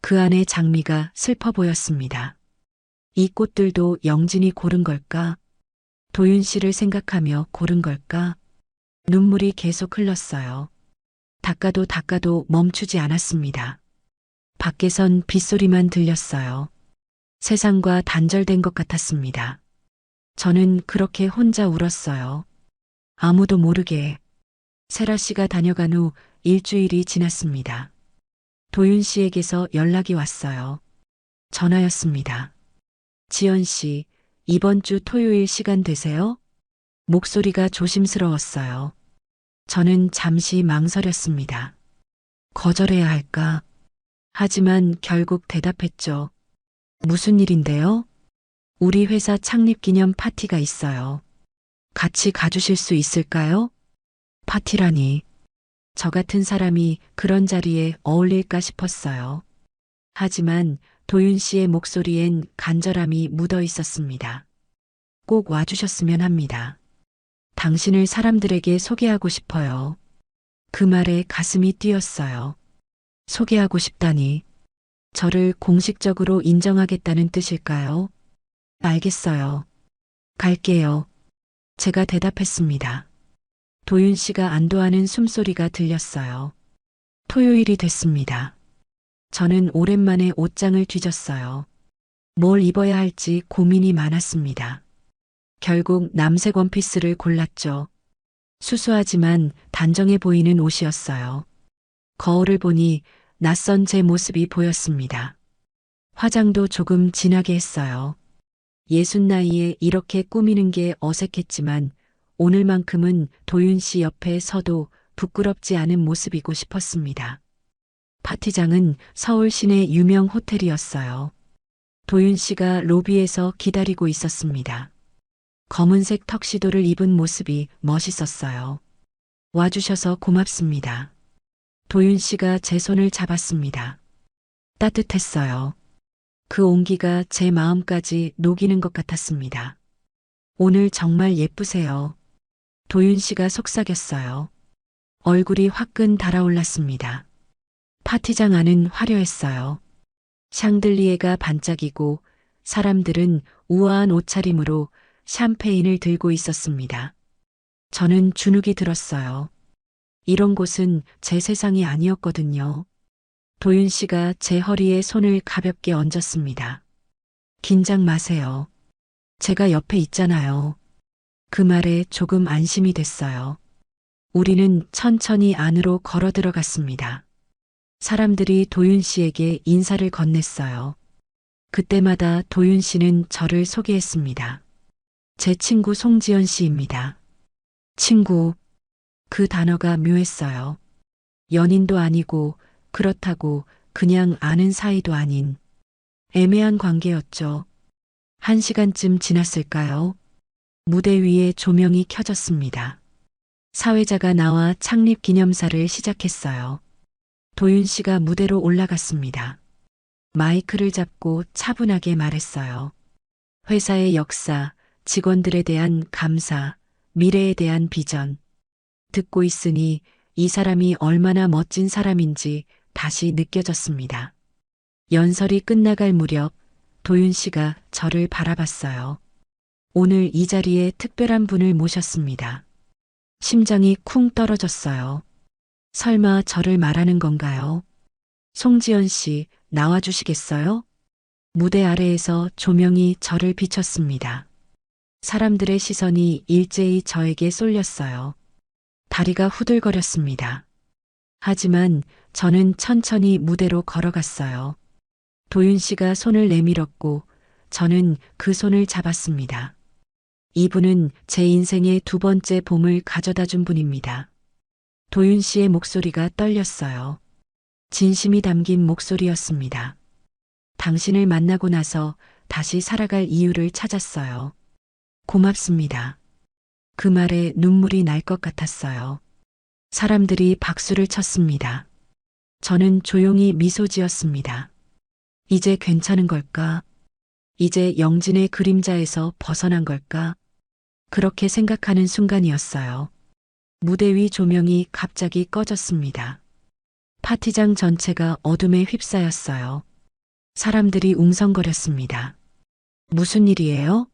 그 안에 장미가 슬퍼 보였습니다. 이 꽃들도 영진이 고른 걸까? 도윤 씨를 생각하며 고른 걸까? 눈물이 계속 흘렀어요. 닦아도 멈추지 않았습니다. 밖에선 빗소리만 들렸어요. 세상과 단절된 것 같았습니다. 저는 그렇게 혼자 울었어요. 아무도 모르게. 세라 씨가 다녀간 후 일주일이 지났습니다. 도윤 씨에게서 연락이 왔어요. 전화였습니다. 지연 씨, 이번 주 토요일 시간 되세요? 목소리가 조심스러웠어요. 저는 잠시 망설였습니다. 거절해야 할까? 하지만 결국 대답했죠. 무슨 일인데요? 우리 회사 창립 기념 파티가 있어요. 같이 가주실 수 있을까요? 파티라니. 저 같은 사람이 그런 자리에 어울릴까 싶었어요. 하지만 도윤 씨의 목소리엔 간절함이 묻어 있었습니다. 꼭 와주셨으면 합니다. 당신을 사람들에게 소개하고 싶어요. 그 말에 가슴이 뛰었어요. 소개하고 싶다니. 저를 공식적으로 인정하겠다는 뜻일까요? 알겠어요. 갈게요. 제가 대답했습니다. 도윤 씨가 안도하는 숨소리가 들렸어요. 토요일이 됐습니다. 저는 오랜만에 옷장을 뒤졌어요. 뭘 입어야 할지 고민이 많았습니다. 결국 남색 원피스를 골랐죠. 수수하지만 단정해 보이는 옷이었어요. 거울을 보니 낯선 제 모습이 보였습니다. 화장도 조금 진하게 했어요. 60 나이에 이렇게 꾸미는 게 어색했지만 오늘만큼은 도윤 씨 옆에 서도 부끄럽지 않은 모습이고 싶었습니다. 파티장은 서울 시내 유명 호텔이었어요. 도윤 씨가 로비에서 기다리고 있었습니다. 검은색 턱시도를 입은 모습이 멋있었어요. 와주셔서 고맙습니다. 도윤 씨가 제 손을 잡았습니다. 따뜻했어요. 그 온기가 제 마음까지 녹이는 것 같았습니다. 오늘 정말 예쁘세요. 도윤 씨가 속삭였어요. 얼굴이 화끈 달아올랐습니다. 파티장 안은 화려했어요. 샹들리에가 반짝이고 사람들은 우아한 옷차림으로 샴페인을 들고 있었습니다. 저는 주눅이 들었어요. 이런 곳은 제 세상이 아니었거든요. 도윤 씨가 제 허리에 손을 가볍게 얹었습니다. 긴장 마세요. 제가 옆에 있잖아요. 그 말에 조금 안심이 됐어요. 우리는 천천히 안으로 걸어 들어갔습니다. 사람들이 도윤 씨에게 인사를 건넸어요. 그때마다 도윤 씨는 저를 소개했습니다. 제 친구 송지연 씨입니다. 친구. 그 단어가 묘했어요. 연인도 아니고 그렇다고 그냥 아는 사이도 아닌 애매한 관계였죠. 1시간쯤 지났을까요? 무대 위에 조명이 켜졌습니다. 사회자가 나와 창립 기념사를 시작했어요. 도윤 씨가 무대로 올라갔습니다. 마이크를 잡고 차분하게 말했어요. 회사의 역사, 직원들에 대한 감사, 미래에 대한 비전. 듣고 있으니 이 사람이 얼마나 멋진 사람인지 다시 느껴졌습니다. 연설이 끝나갈 무렵 도윤 씨가 저를 바라봤어요. 오늘 이 자리에 특별한 분을 모셨습니다. 심장이 쿵 떨어졌어요. 설마 저를 말하는 건가요? 송지연 씨, 나와주시겠어요? 무대 아래에서 조명이 저를 비췄습니다. 사람들의 시선이 일제히 저에게 쏠렸어요. 다리가 후들거렸습니다. 하지만 저는 천천히 무대로 걸어갔어요. 도윤 씨가 손을 내밀었고 저는 그 손을 잡았습니다. 이분은 제 인생의 두 번째 봄을 가져다 준 분입니다. 도윤 씨의 목소리가 떨렸어요. 진심이 담긴 목소리였습니다. 당신을 만나고 나서 다시 살아갈 이유를 찾았어요. 고맙습니다. 그 말에 눈물이 날 것 같았어요. 사람들이 박수를 쳤습니다. 저는 조용히 미소 지었습니다. 이제 괜찮은 걸까? 이제 영진의 그림자에서 벗어난 걸까? 그렇게 생각하는 순간이었어요. 무대 위 조명이 갑자기 꺼졌습니다. 파티장 전체가 어둠에 휩싸였어요. 사람들이 웅성거렸습니다. 무슨 일이에요?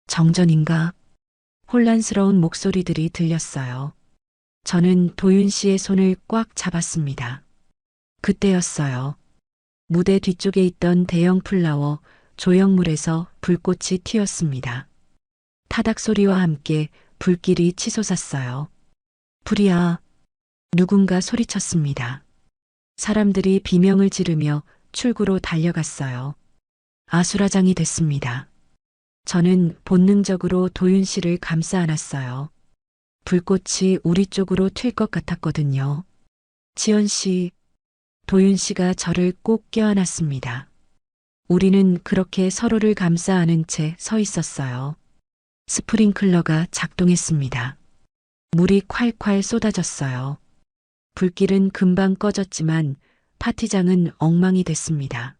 정전인가? 혼란스러운 목소리들이 들렸어요. 저는 도윤 씨의 손을 꽉 잡았습니다. 그때였어요. 무대 뒤쪽에 있던 대형 플라워 조형물에서 불꽃이 튀었습니다. 타닥 소리와 함께 불길이 치솟았어요. 불이야! 누군가 소리쳤습니다. 사람들이 비명을 지르며 출구로 달려갔어요. 아수라장이 됐습니다. 저는 본능적으로 도윤 씨를 감싸 안았어요. 불꽃이 우리 쪽으로 튈 것 같았거든요. 지연 씨, 도윤 씨가 저를 꼭 껴안았습니다. 우리는 그렇게 서로를 감싸 안은 채 서 있었어요. 스프링클러가 작동했습니다. 물이 콸콸 쏟아졌어요. 불길은 금방 꺼졌지만 파티장은 엉망이 됐습니다.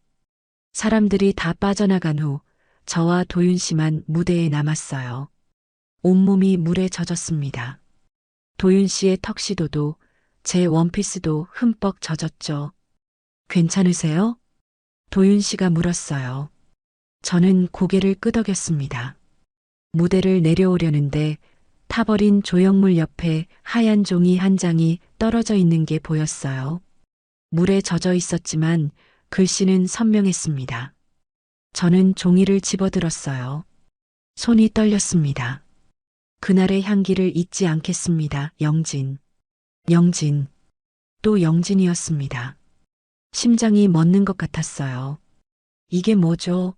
사람들이 다 빠져나간 후 저와 도윤 씨만 무대에 남았어요. 온몸이 물에 젖었습니다. 도윤 씨의 턱시도도 제 원피스도 흠뻑 젖었죠. 괜찮으세요? 도윤 씨가 물었어요. 저는 고개를 끄덕였습니다. 무대를 내려오려는데 타버린 조형물 옆에 하얀 종이 한 장이 떨어져 있는 게 보였어요. 물에 젖어 있었지만 글씨는 선명했습니다. 저는 종이를 집어들었어요. 손이 떨렸습니다. 그날의 향기를 잊지 않겠습니다. 영진. 영진. 또 영진이었습니다. 심장이 멎는 것 같았어요. 이게 뭐죠?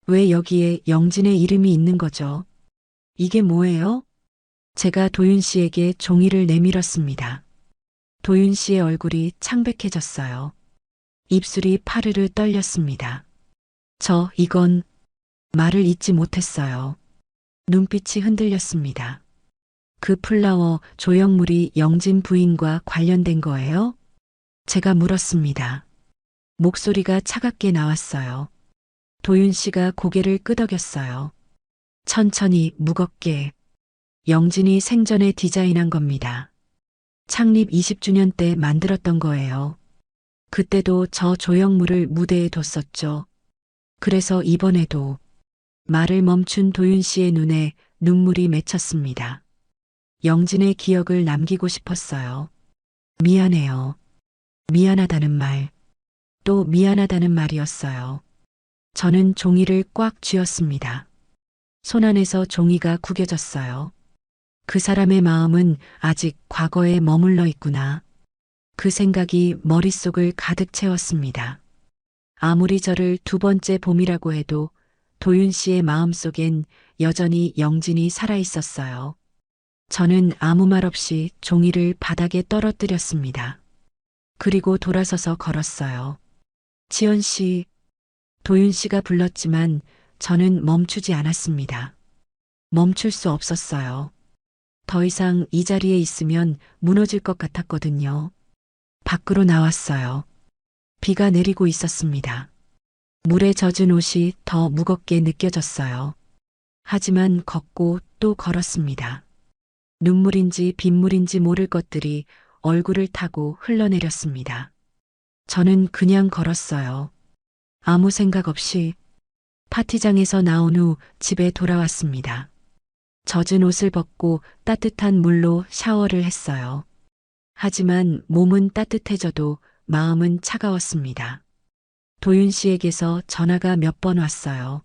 왜 여기에 영진의 이름이 있는 거죠? 이게 뭐예요? 제가 도윤 씨에게 종이를 내밀었습니다. 도윤 씨의 얼굴이 창백해졌어요. 입술이 파르르 떨렸습니다. 이건 말을 잇지 못했어요. 눈빛이 흔들렸습니다. 그 플라워 조형물이 영진 부인과 관련된 거예요? 제가 물었습니다. 목소리가 차갑게 나왔어요. 도윤 씨가 고개를 끄덕였어요. 천천히 무겁게. 영진이 생전에 디자인한 겁니다. 창립 20주년 때 만들었던 거예요. 그때도 저 조형물을 무대에 뒀었죠. 그래서 이번에도 말을 멈춘 도윤 씨의 눈에 눈물이 맺혔습니다. 영진의 기억을 남기고 싶었어요. 미안해요. 미안하다는 말. 또 미안하다는 말이었어요. 저는 종이를 꽉 쥐었습니다. 손 안에서 종이가 구겨졌어요. 그 사람의 마음은 아직 과거에 머물러 있구나. 그 생각이 머릿속을 가득 채웠습니다. 아무리 저를 두 번째 봄이라고 해도 도윤 씨의 마음속엔 여전히 영진이 살아 있었어요. 저는 아무 말 없이 종이를 바닥에 떨어뜨렸습니다. 그리고 돌아서서 걸었어요. 지연 씨, 도윤 씨가 불렀지만 저는 멈추지 않았습니다. 멈출 수 없었어요. 더 이상 이 자리에 있으면 무너질 것 같았거든요. 밖으로 나왔어요. 비가 내리고 있었습니다. 물에 젖은 옷이 더 무겁게 느껴졌어요. 하지만 걷고 또 걸었습니다. 눈물인지 빗물인지 모를 것들이 얼굴을 타고 흘러내렸습니다. 저는 그냥 걸었어요. 아무 생각 없이 파티장에서 나온 후 집에 돌아왔습니다. 젖은 옷을 벗고 따뜻한 물로 샤워를 했어요. 하지만 몸은 따뜻해져도 마음은 차가웠습니다. 도윤 씨에게서 전화가 몇 번 왔어요.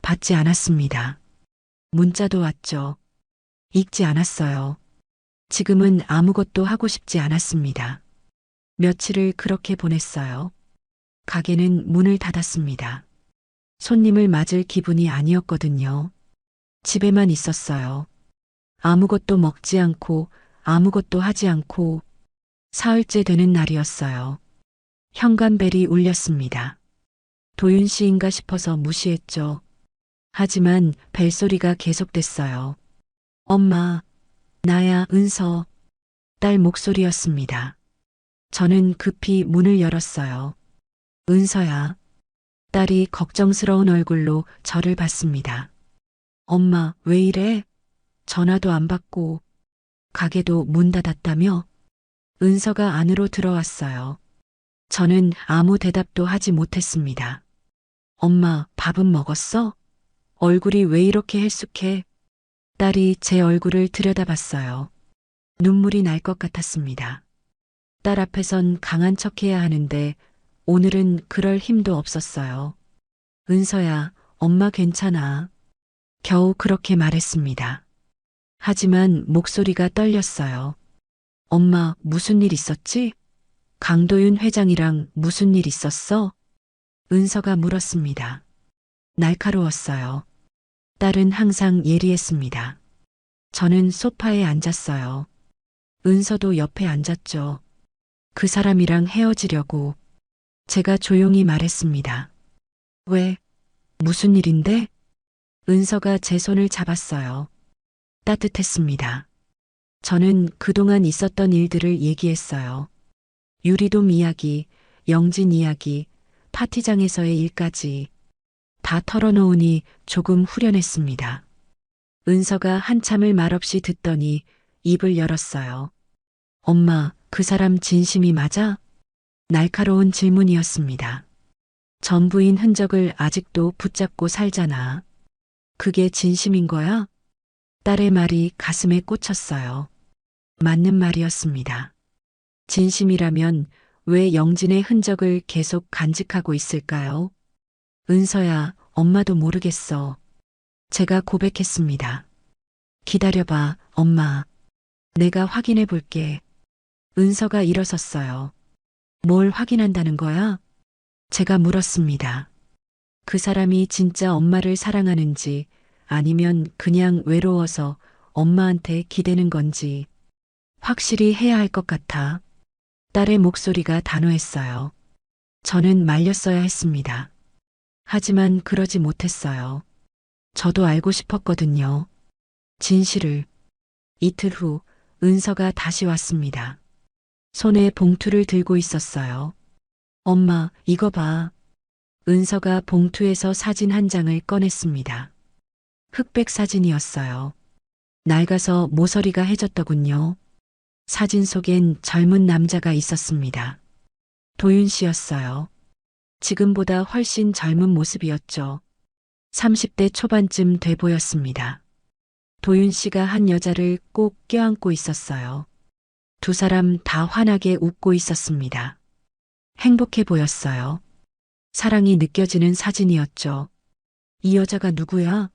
받지 않았습니다. 문자도 왔죠. 읽지 않았어요. 지금은 아무것도 하고 싶지 않았습니다. 며칠을 그렇게 보냈어요. 가게는 문을 닫았습니다. 손님을 맞을 기분이 아니었거든요. 집에만 있었어요. 아무것도 먹지 않고 아무것도 하지 않고 사흘째 되는 날이었어요. 현관벨이 울렸습니다. 도윤 씨인가 싶어서 무시했죠. 하지만 벨소리가 계속됐어요. 엄마, 나야, 은서. 딸 목소리였습니다. 저는 급히 문을 열었어요. 은서야. 딸이 걱정스러운 얼굴로 저를 봤습니다. 엄마, 왜 이래? 전화도 안 받고, 가게도 문 닫았다며? 은서가 안으로 들어왔어요. 저는 아무 대답도 하지 못했습니다. 엄마, 밥은 먹었어? 얼굴이 왜 이렇게 헬쑥해? 딸이 제 얼굴을 들여다봤어요. 눈물이 날 것 같았습니다. 딸 앞에선 강한 척해야 하는데 오늘은 그럴 힘도 없었어요. 은서야, 엄마 괜찮아. 겨우 그렇게 말했습니다. 하지만 목소리가 떨렸어요. 엄마, 무슨 일 있었지? 강도윤 회장이랑 무슨 일 있었어? 은서가 물었습니다. 날카로웠어요. 딸은 항상 예리했습니다. 저는 소파에 앉았어요. 은서도 옆에 앉았죠. 그 사람이랑 헤어지려고. 제가 조용히 말했습니다. 왜? 무슨 일인데? 은서가 제 손을 잡았어요. 따뜻했습니다. 저는 그동안 있었던 일들을 얘기했어요. 유리돔 이야기, 영진 이야기, 파티장에서의 일까지 다 털어놓으니 조금 후련했습니다. 은서가 한참을 말없이 듣더니 입을 열었어요. 엄마, 그 사람 진심이 맞아? 날카로운 질문이었습니다. 전부인 흔적을 아직도 붙잡고 살잖아. 그게 진심인 거야? 딸의 말이 가슴에 꽂혔어요. 맞는 말이었습니다. 진심이라면 왜 영진의 흔적을 계속 간직하고 있을까요? 은서야, 엄마도 모르겠어. 제가 고백했습니다. 기다려봐, 엄마. 내가 확인해 볼게. 은서가 일어섰어요. 뭘 확인한다는 거야? 제가 물었습니다. 그 사람이 진짜 엄마를 사랑하는지 아니면 그냥 외로워서 엄마한테 기대는 건지 확실히 해야 할 것 같아. 딸의 목소리가 단호했어요. 저는 말렸어야 했습니다. 하지만 그러지 못했어요. 저도 알고 싶었거든요. 진실을. 이틀 후 은서가 다시 왔습니다. 손에 봉투를 들고 있었어요. 엄마, 이거 봐. 은서가 봉투에서 사진 한 장을 꺼냈습니다. 흑백 사진이었어요. 낡아서 모서리가 해졌더군요. 사진 속엔 젊은 남자가 있었습니다. 도윤 씨였어요. 지금보다 훨씬 젊은 모습이었죠. 30대 초반쯤 돼 보였습니다. 도윤 씨가 한 여자를 꼭 껴안고 있었어요. 두 사람 다 환하게 웃고 있었습니다. 행복해 보였어요. 사랑이 느껴지는 사진이었죠. 이 여자가 누구야?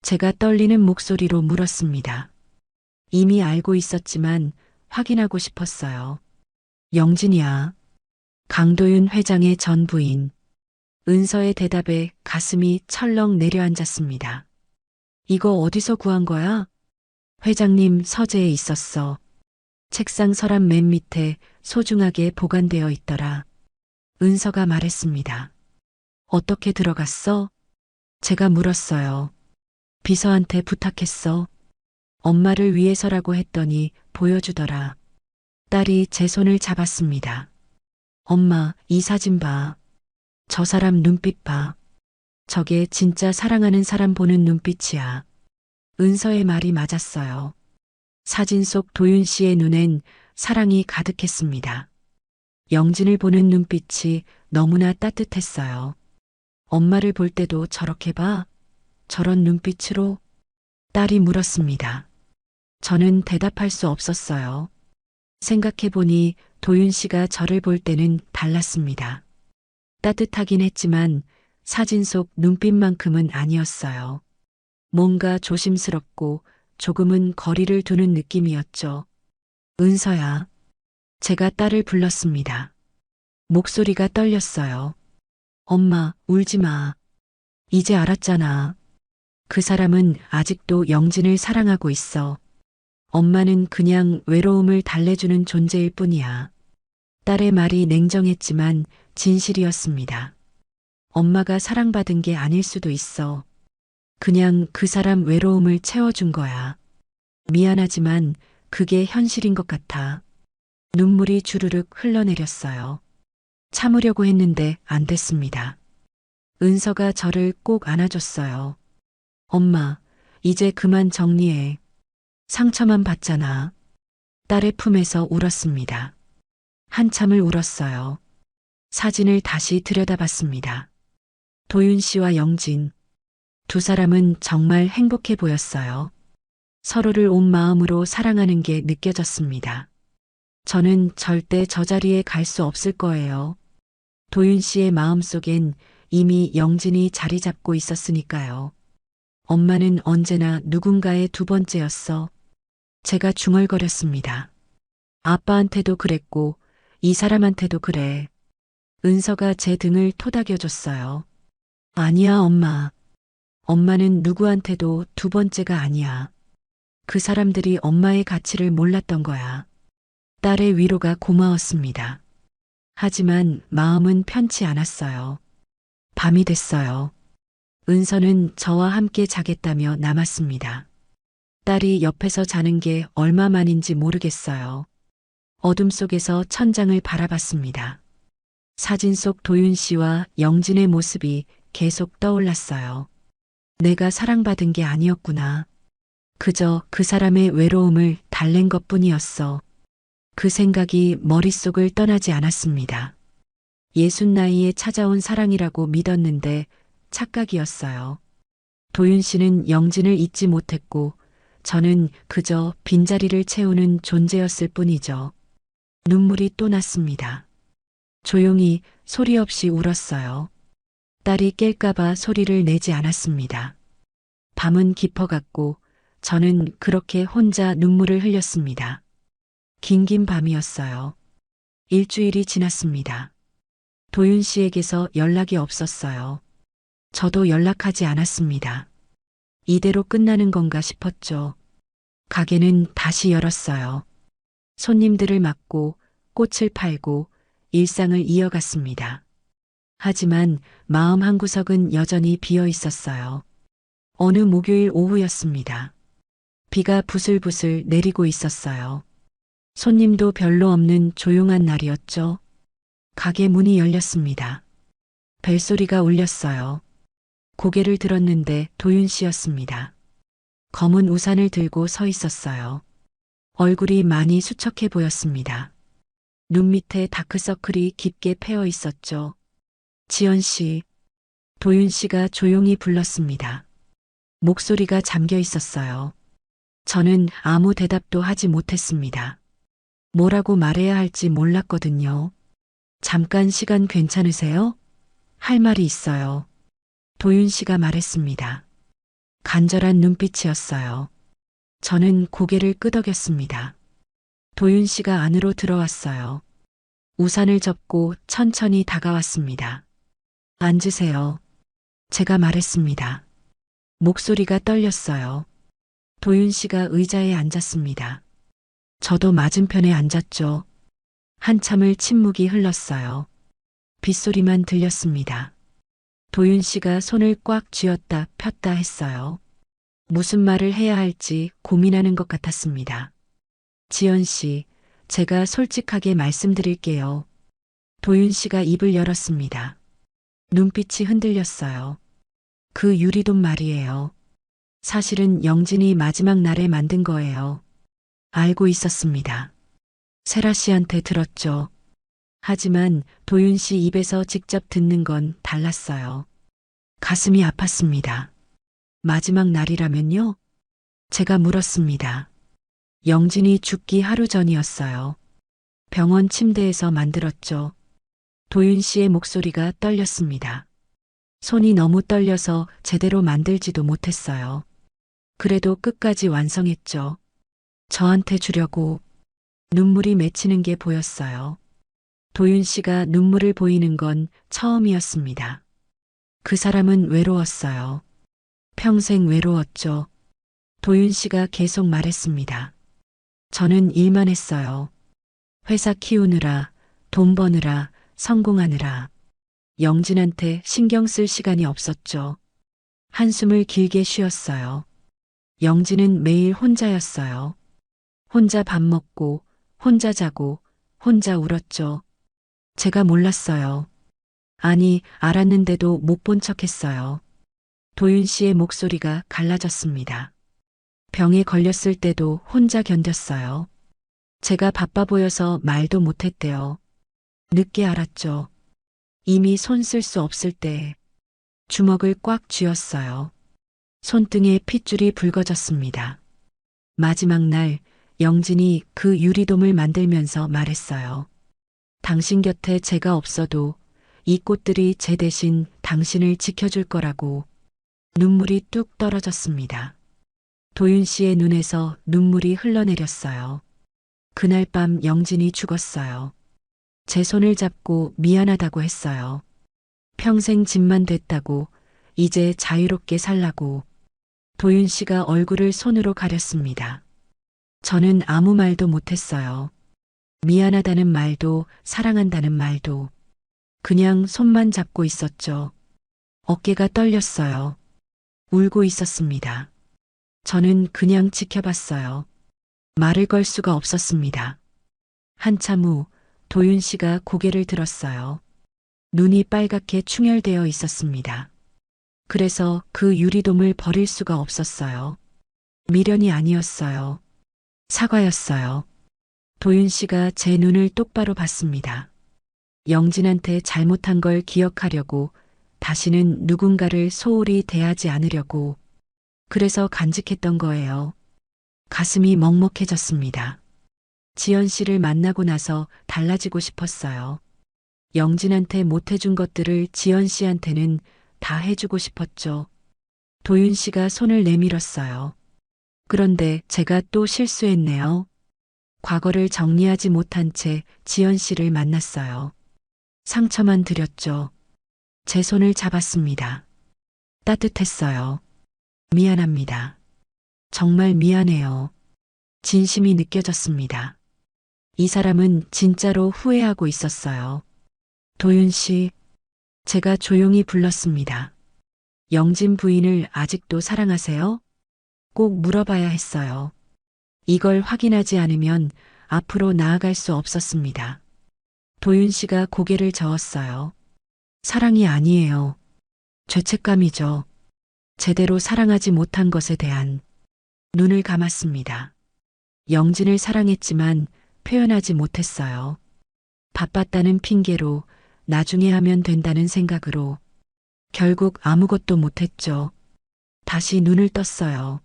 제가 떨리는 목소리로 물었습니다. 이미 알고 있었지만 확인하고 싶었어요. 영진이야. 강도윤 회장의 전 부인. 은서의 대답에 가슴이 철렁 내려앉았습니다. 이거 어디서 구한 거야? 회장님 서재에 있었어. 책상 서랍 맨 밑에 소중하게 보관되어 있더라. 은서가 말했습니다. 어떻게 들어갔어? 제가 물었어요. 비서한테 부탁했어. 엄마를 위해서라고 했더니 보여주더라. 딸이 제 손을 잡았습니다. 엄마, 이 사진 봐. 저 사람 눈빛 봐. 저게 진짜 사랑하는 사람 보는 눈빛이야. 은서의 말이 맞았어요. 사진 속 도윤 씨의 눈엔 사랑이 가득했습니다. 영진을 보는 눈빛이 너무나 따뜻했어요. 엄마를 볼 때도 저렇게 봐? 저런 눈빛으로? 딸이 물었습니다. 저는 대답할 수 없었어요. 생각해보니 도윤 씨가 저를 볼 때는 달랐습니다. 따뜻하긴 했지만 사진 속 눈빛만큼은 아니었어요. 뭔가 조심스럽고 조금은 거리를 두는 느낌이었죠. 은서야. 제가 딸을 불렀습니다. 목소리가 떨렸어요. 엄마, 울지 마. 이제 알았잖아. 그 사람은 아직도 영진을 사랑하고 있어. 엄마는 그냥 외로움을 달래주는 존재일 뿐이야. 딸의 말이 냉정했지만 진실이었습니다. 엄마가 사랑받은 게 아닐 수도 있어. 그냥 그 사람 외로움을 채워준 거야. 미안하지만 그게 현실인 것 같아. 눈물이 주르륵 흘러내렸어요. 참으려고 했는데 안 됐습니다. 은서가 저를 꼭 안아줬어요. 엄마, 이제 그만 정리해. 상처만 받잖아. 딸의 품에서 울었습니다. 한참을 울었어요. 사진을 다시 들여다봤습니다. 도윤 씨와 영진. 두 사람은 정말 행복해 보였어요. 서로를 온 마음으로 사랑하는 게 느껴졌습니다. 저는 절대 저 자리에 갈 수 없을 거예요. 도윤 씨의 마음속엔 이미 영진이 자리 잡고 있었으니까요. 엄마는 언제나 누군가의 두 번째였어. 제가 중얼거렸습니다. 아빠한테도 그랬고 이 사람한테도 그래. 은서가 제 등을 토닥여줬어요. 아니야, 엄마. 엄마는 누구한테도 두 번째가 아니야. 그 사람들이 엄마의 가치를 몰랐던 거야. 딸의 위로가 고마웠습니다. 하지만 마음은 편치 않았어요. 밤이 됐어요. 은서는 저와 함께 자겠다며 남았습니다. 딸이 옆에서 자는 게 얼마만인지 모르겠어요. 어둠 속에서 천장을 바라봤습니다. 사진 속 도윤 씨와 영진의 모습이 계속 떠올랐어요. 내가 사랑받은 게 아니었구나. 그저 그 사람의 외로움을 달랜 것뿐이었어. 그 생각이 머릿속을 떠나지 않았습니다. 60 나이에 찾아온 사랑이라고 믿었는데 착각이었어요. 도윤 씨는 영진을 잊지 못했고 저는 그저 빈자리를 채우는 존재였을 뿐이죠. 눈물이 또 났습니다. 조용히 소리 없이 울었어요. 딸이 깰까봐 소리를 내지 않았습니다. 밤은 깊어갔고 저는 그렇게 혼자 눈물을 흘렸습니다. 긴긴 밤이었어요. 일주일이 지났습니다. 도윤 씨에게서 연락이 없었어요. 저도 연락하지 않았습니다. 이대로 끝나는 건가 싶었죠. 가게는 다시 열었어요. 손님들을 맞고 꽃을 팔고 일상을 이어갔습니다. 하지만 마음 한구석은 여전히 비어 있었어요. 어느 목요일 오후였습니다. 비가 부슬부슬 내리고 있었어요. 손님도 별로 없는 조용한 날이었죠. 가게 문이 열렸습니다. 벨소리가 울렸어요. 고개를 들었는데 도윤 씨였습니다. 검은 우산을 들고 서 있었어요. 얼굴이 많이 수척해 보였습니다. 눈 밑에 다크서클이 깊게 패어 있었죠. 지연 씨, 도윤 씨가 조용히 불렀습니다. 목소리가 잠겨 있었어요. 저는 아무 대답도 하지 못했습니다. 뭐라고 말해야 할지 몰랐거든요. 잠깐 시간 괜찮으세요? 할 말이 있어요. 도윤 씨가 말했습니다. 간절한 눈빛이었어요. 저는 고개를 끄덕였습니다. 도윤 씨가 안으로 들어왔어요. 우산을 접고 천천히 다가왔습니다. 앉으세요. 제가 말했습니다. 목소리가 떨렸어요. 도윤 씨가 의자에 앉았습니다. 저도 맞은편에 앉았죠. 한참을 침묵이 흘렀어요. 빗소리만 들렸습니다. 도윤 씨가 손을 꽉 쥐었다 폈다 했어요. 무슨 말을 해야 할지 고민하는 것 같았습니다. 지연 씨, 제가 솔직하게 말씀드릴게요. 도윤 씨가 입을 열었습니다. 눈빛이 흔들렸어요. 그 유리돈 말이에요. 사실은 영진이 마지막 날에 만든 거예요. 알고 있었습니다. 세라 씨한테 들었죠. 하지만 도윤 씨 입에서 직접 듣는 건 달랐어요. 가슴이 아팠습니다. 마지막 날이라면요? 제가 물었습니다. 영진이 죽기 하루 전이었어요. 병원 침대에서 만들었죠. 도윤 씨의 목소리가 떨렸습니다. 손이 너무 떨려서 제대로 만들지도 못했어요. 그래도 끝까지 완성했죠. 저한테 주려고. 눈물이 맺히는 게 보였어요. 도윤 씨가 눈물을 보이는 건 처음이었습니다. 그 사람은 외로웠어요. 평생 외로웠죠. 도윤 씨가 계속 말했습니다. 저는 일만 했어요. 회사 키우느라, 돈 버느라, 성공하느라. 영진한테 신경 쓸 시간이 없었죠. 한숨을 길게 쉬었어요. 영진은 매일 혼자였어요. 혼자 밥 먹고, 혼자 자고, 혼자 울었죠. 제가 몰랐어요. 아니, 알았는데도 못 본 척 했어요. 도윤 씨의 목소리가 갈라졌습니다. 병에 걸렸을 때도 혼자 견뎠어요. 제가 바빠 보여서 말도 못했대요. 늦게 알았죠. 이미 손 쓸 수 없을 때 주먹을 꽉 쥐었어요. 손등에 핏줄이 붉어졌습니다. 마지막 날 영진이 그 유리돔을 만들면서 말했어요. 당신 곁에 제가 없어도 이 꽃들이 제 대신 당신을 지켜줄 거라고. 눈물이 뚝 떨어졌습니다. 도윤 씨의 눈에서 눈물이 흘러내렸어요. 그날 밤 영진이 죽었어요. 제 손을 잡고 미안하다고 했어요. 평생 집만 됐다고, 이제 자유롭게 살라고. 도윤 씨가 얼굴을 손으로 가렸습니다. 저는 아무 말도 못했어요. 미안하다는 말도, 사랑한다는 말도. 그냥 손만 잡고 있었죠. 어깨가 떨렸어요. 울고 있었습니다. 저는 그냥 지켜봤어요. 말을 걸 수가 없었습니다. 한참 후 도윤 씨가 고개를 들었어요. 눈이 빨갛게 충혈되어 있었습니다. 그래서 그 유리돔을 버릴 수가 없었어요. 미련이 아니었어요. 사과였어요. 도윤 씨가 제 눈을 똑바로 봤습니다. 영진한테 잘못한 걸 기억하려고, 다시는 누군가를 소홀히 대하지 않으려고. 그래서 간직했던 거예요. 가슴이 먹먹해졌습니다. 지연 씨를 만나고 나서 달라지고 싶었어요. 영진한테 못해준 것들을 지연 씨한테는 다 해주고 싶었죠. 도윤 씨가 손을 내밀었어요. 그런데 제가 또 실수했네요. 과거를 정리하지 못한 채 지연 씨를 만났어요. 상처만 드렸죠. 제 손을 잡았습니다. 따뜻했어요. 미안합니다. 정말 미안해요. 진심이 느껴졌습니다. 이 사람은 진짜로 후회하고 있었어요. 도윤 씨, 제가 조용히 불렀습니다. 영진 부인을 아직도 사랑하세요? 꼭 물어봐야 했어요. 이걸 확인하지 않으면 앞으로 나아갈 수 없었습니다. 도윤 씨가 고개를 저었어요. 사랑이 아니에요. 죄책감이죠. 제대로 사랑하지 못한 것에 대한. 눈을 감았습니다. 영진을 사랑했지만 표현하지 못했어요. 바빴다는 핑계로, 나중에 하면 된다는 생각으로. 결국 아무것도 못했죠. 다시 눈을 떴어요.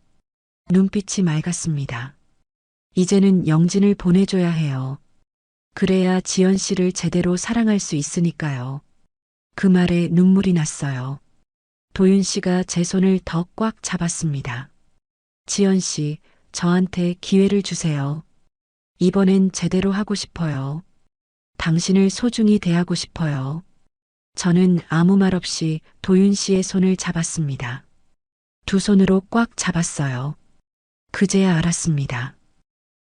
눈빛이 맑았습니다. 이제는 영진을 보내줘야 해요. 그래야 지연 씨를 제대로 사랑할 수 있으니까요. 그 말에 눈물이 났어요. 도윤 씨가 제 손을 더 꽉 잡았습니다. 지연 씨, 저한테 기회를 주세요. 이번엔 제대로 하고 싶어요. 당신을 소중히 대하고 싶어요. 저는 아무 말 없이 도윤 씨의 손을 잡았습니다. 두 손으로 꽉 잡았어요. 그제야 알았습니다.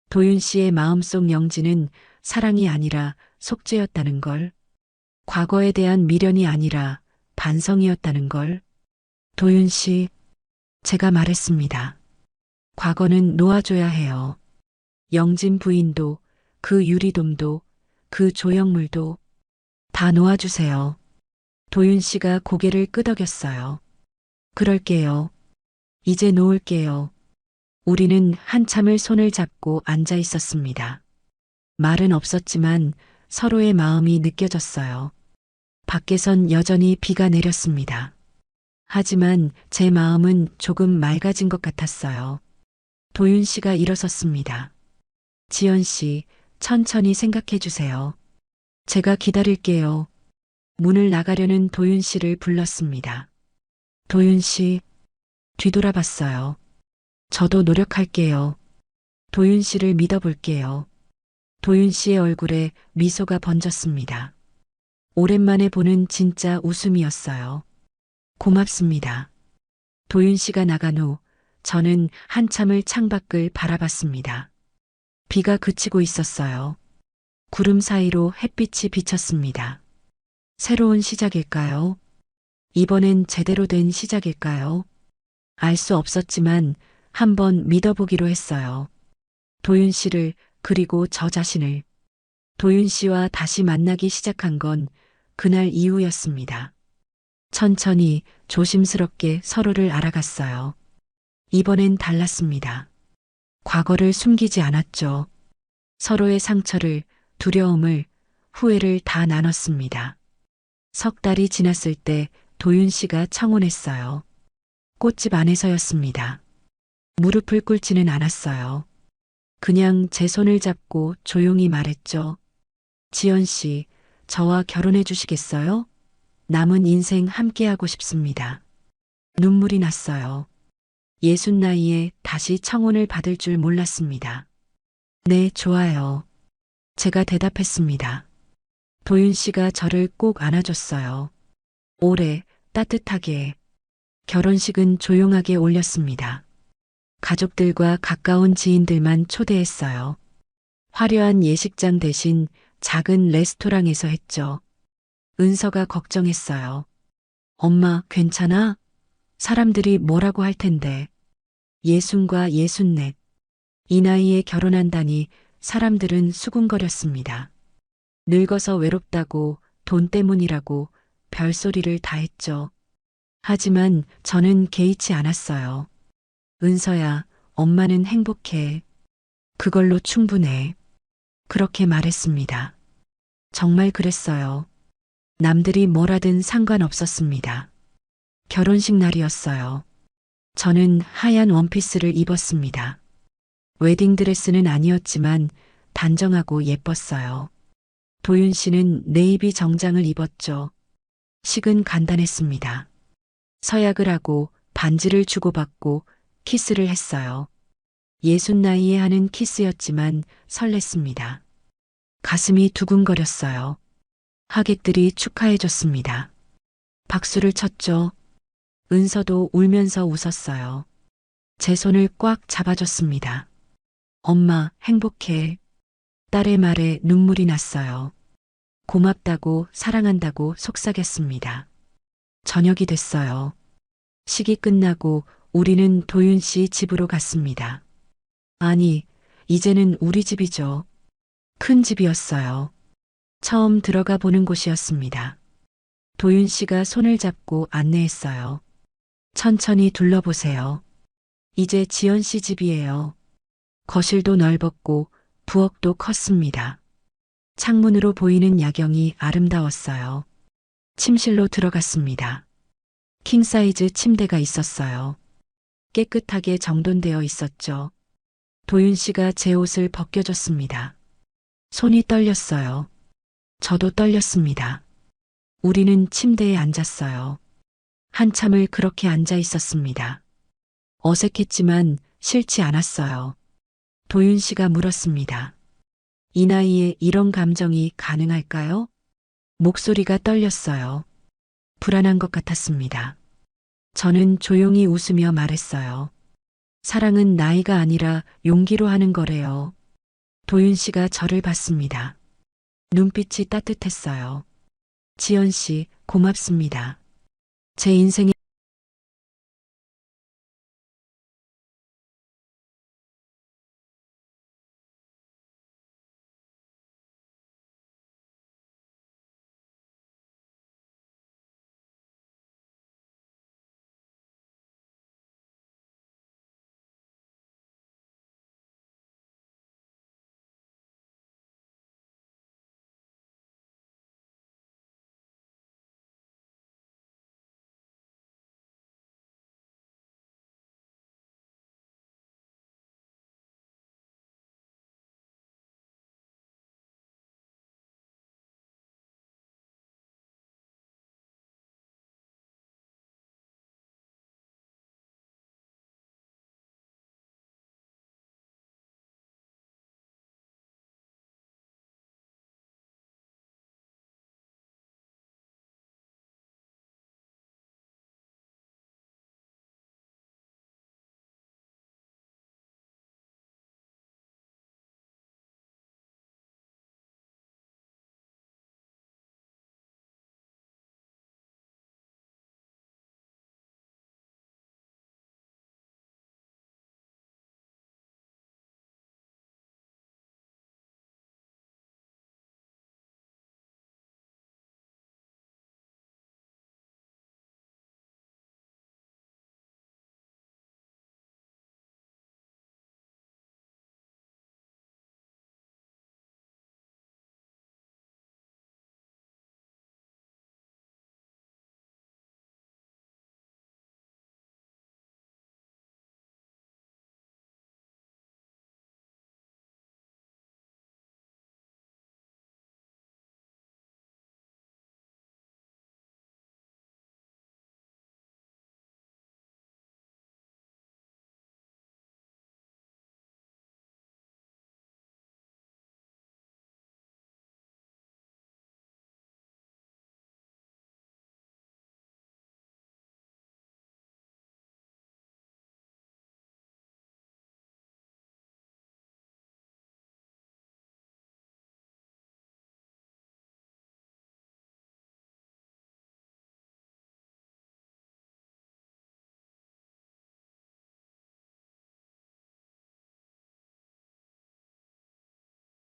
도윤 씨의 마음속 영진은 사랑이 아니라 속죄였다는 걸. 과거에 대한 미련이 아니라 반성이었다는 걸. 도윤 씨, 제가 말했습니다. 과거는 놓아줘야 해요. 영진 부인도, 그 유리돔도, 그 조형물도 다 놓아주세요. 도윤 씨가 고개를 끄덕였어요. 그럴게요. 이제 놓을게요. 우리는 한참을 손을 잡고 앉아 있었습니다. 말은 없었지만 서로의 마음이 느껴졌어요. 밖에선 여전히 비가 내렸습니다. 하지만 제 마음은 조금 맑아진 것 같았어요. 도윤 씨가 일어섰습니다. 지연 씨, 천천히 생각해 주세요. 제가 기다릴게요. 문을 나가려는 도윤 씨를 불렀습니다. 도윤 씨, 뒤돌아봤어요. 저도 노력할게요. 도윤 씨를 믿어볼게요. 도윤 씨의 얼굴에 미소가 번졌습니다. 오랜만에 보는 진짜 웃음이었어요. 고맙습니다. 도윤 씨가 나간 후 저는 한참을 창밖을 바라봤습니다. 비가 그치고 있었어요. 구름 사이로 햇빛이 비쳤습니다. 새로운 시작일까요? 이번엔 제대로 된 시작일까요? 알 수 없었지만 한번 믿어보기로 했어요. 도윤 씨를, 그리고 저 자신을. 도윤 씨와 다시 만나기 시작한 건 그날 이후였습니다. 천천히 조심스럽게 서로를 알아갔어요. 이번엔 달랐습니다. 과거를 숨기지 않았죠. 서로의 상처를, 두려움을, 후회를 다 나눴습니다. 석 달이 지났을 때 도윤 씨가 청혼했어요. 꽃집 안에서였습니다. 무릎을 꿇지는 않았어요. 그냥 제 손을 잡고 조용히 말했죠. 지연 씨, 저와 결혼해 주시겠어요? 남은 인생 함께하고 싶습니다. 눈물이 났어요. 60 나이에 다시 청혼을 받을 줄 몰랐습니다. 네, 좋아요. 제가 대답했습니다. 도윤 씨가 저를 꼭 안아줬어요. 오래, 따뜻하게. 결혼식은 조용하게 올렸습니다. 가족들과 가까운 지인들만 초대했어요. 화려한 예식장 대신 작은 레스토랑에서 했죠. 은서가 걱정했어요. 엄마, 괜찮아? 사람들이 뭐라고 할 텐데. 60과 64. 이 나이에 결혼한다니 사람들은 수군거렸습니다. 늙어서 외롭다고, 돈 때문이라고 별소리를 다 했죠. 하지만 저는 개의치 않았어요. 은서야, 엄마는 행복해. 그걸로 충분해. 그렇게 말했습니다. 정말 그랬어요. 남들이 뭐라든 상관없었습니다. 결혼식 날이었어요. 저는 하얀 원피스를 입었습니다. 웨딩드레스는 아니었지만 단정하고 예뻤어요. 도윤 씨는 네이비 정장을 입었죠. 식은 간단했습니다. 서약을 하고 반지를 주고받고 키스를 했어요. 60 나이에 하는 키스였지만 설렜습니다. 가슴이 두근거렸어요. 하객들이 축하해줬습니다. 박수를 쳤죠. 은서도 울면서 웃었어요. 제 손을 꽉 잡아줬습니다. 엄마, 행복해. 딸의 말에 눈물이 났어요. 고맙다고, 사랑한다고 속삭였습니다. 저녁이 됐어요. 식이 끝나고 우리는 도윤 씨 집으로 갔습니다. 아니, 이제는 우리 집이죠. 큰 집이었어요. 처음 들어가 보는 곳이었습니다. 도윤 씨가 손을 잡고 안내했어요. 천천히 둘러보세요. 이제 지연 씨 집이에요. 거실도 넓었고 부엌도 컸습니다. 창문으로 보이는 야경이 아름다웠어요. 침실로 들어갔습니다. 킹사이즈 침대가 있었어요. 깨끗하게 정돈되어 있었죠. 도윤 씨가 제 옷을 벗겨줬습니다. 손이 떨렸어요. 저도 떨렸습니다. 우리는 침대에 앉았어요. 한참을 그렇게 앉아 있었습니다. 어색했지만 싫지 않았어요. 도윤 씨가 물었습니다. 이 나이에 이런 감정이 가능할까요? 목소리가 떨렸어요. 불안한 것 같았습니다. 저는 조용히 웃으며 말했어요. 사랑은 나이가 아니라 용기로 하는 거래요. 도윤 씨가 저를 봤습니다. 눈빛이 따뜻했어요. 지연 씨, 고맙습니다. 제 인생에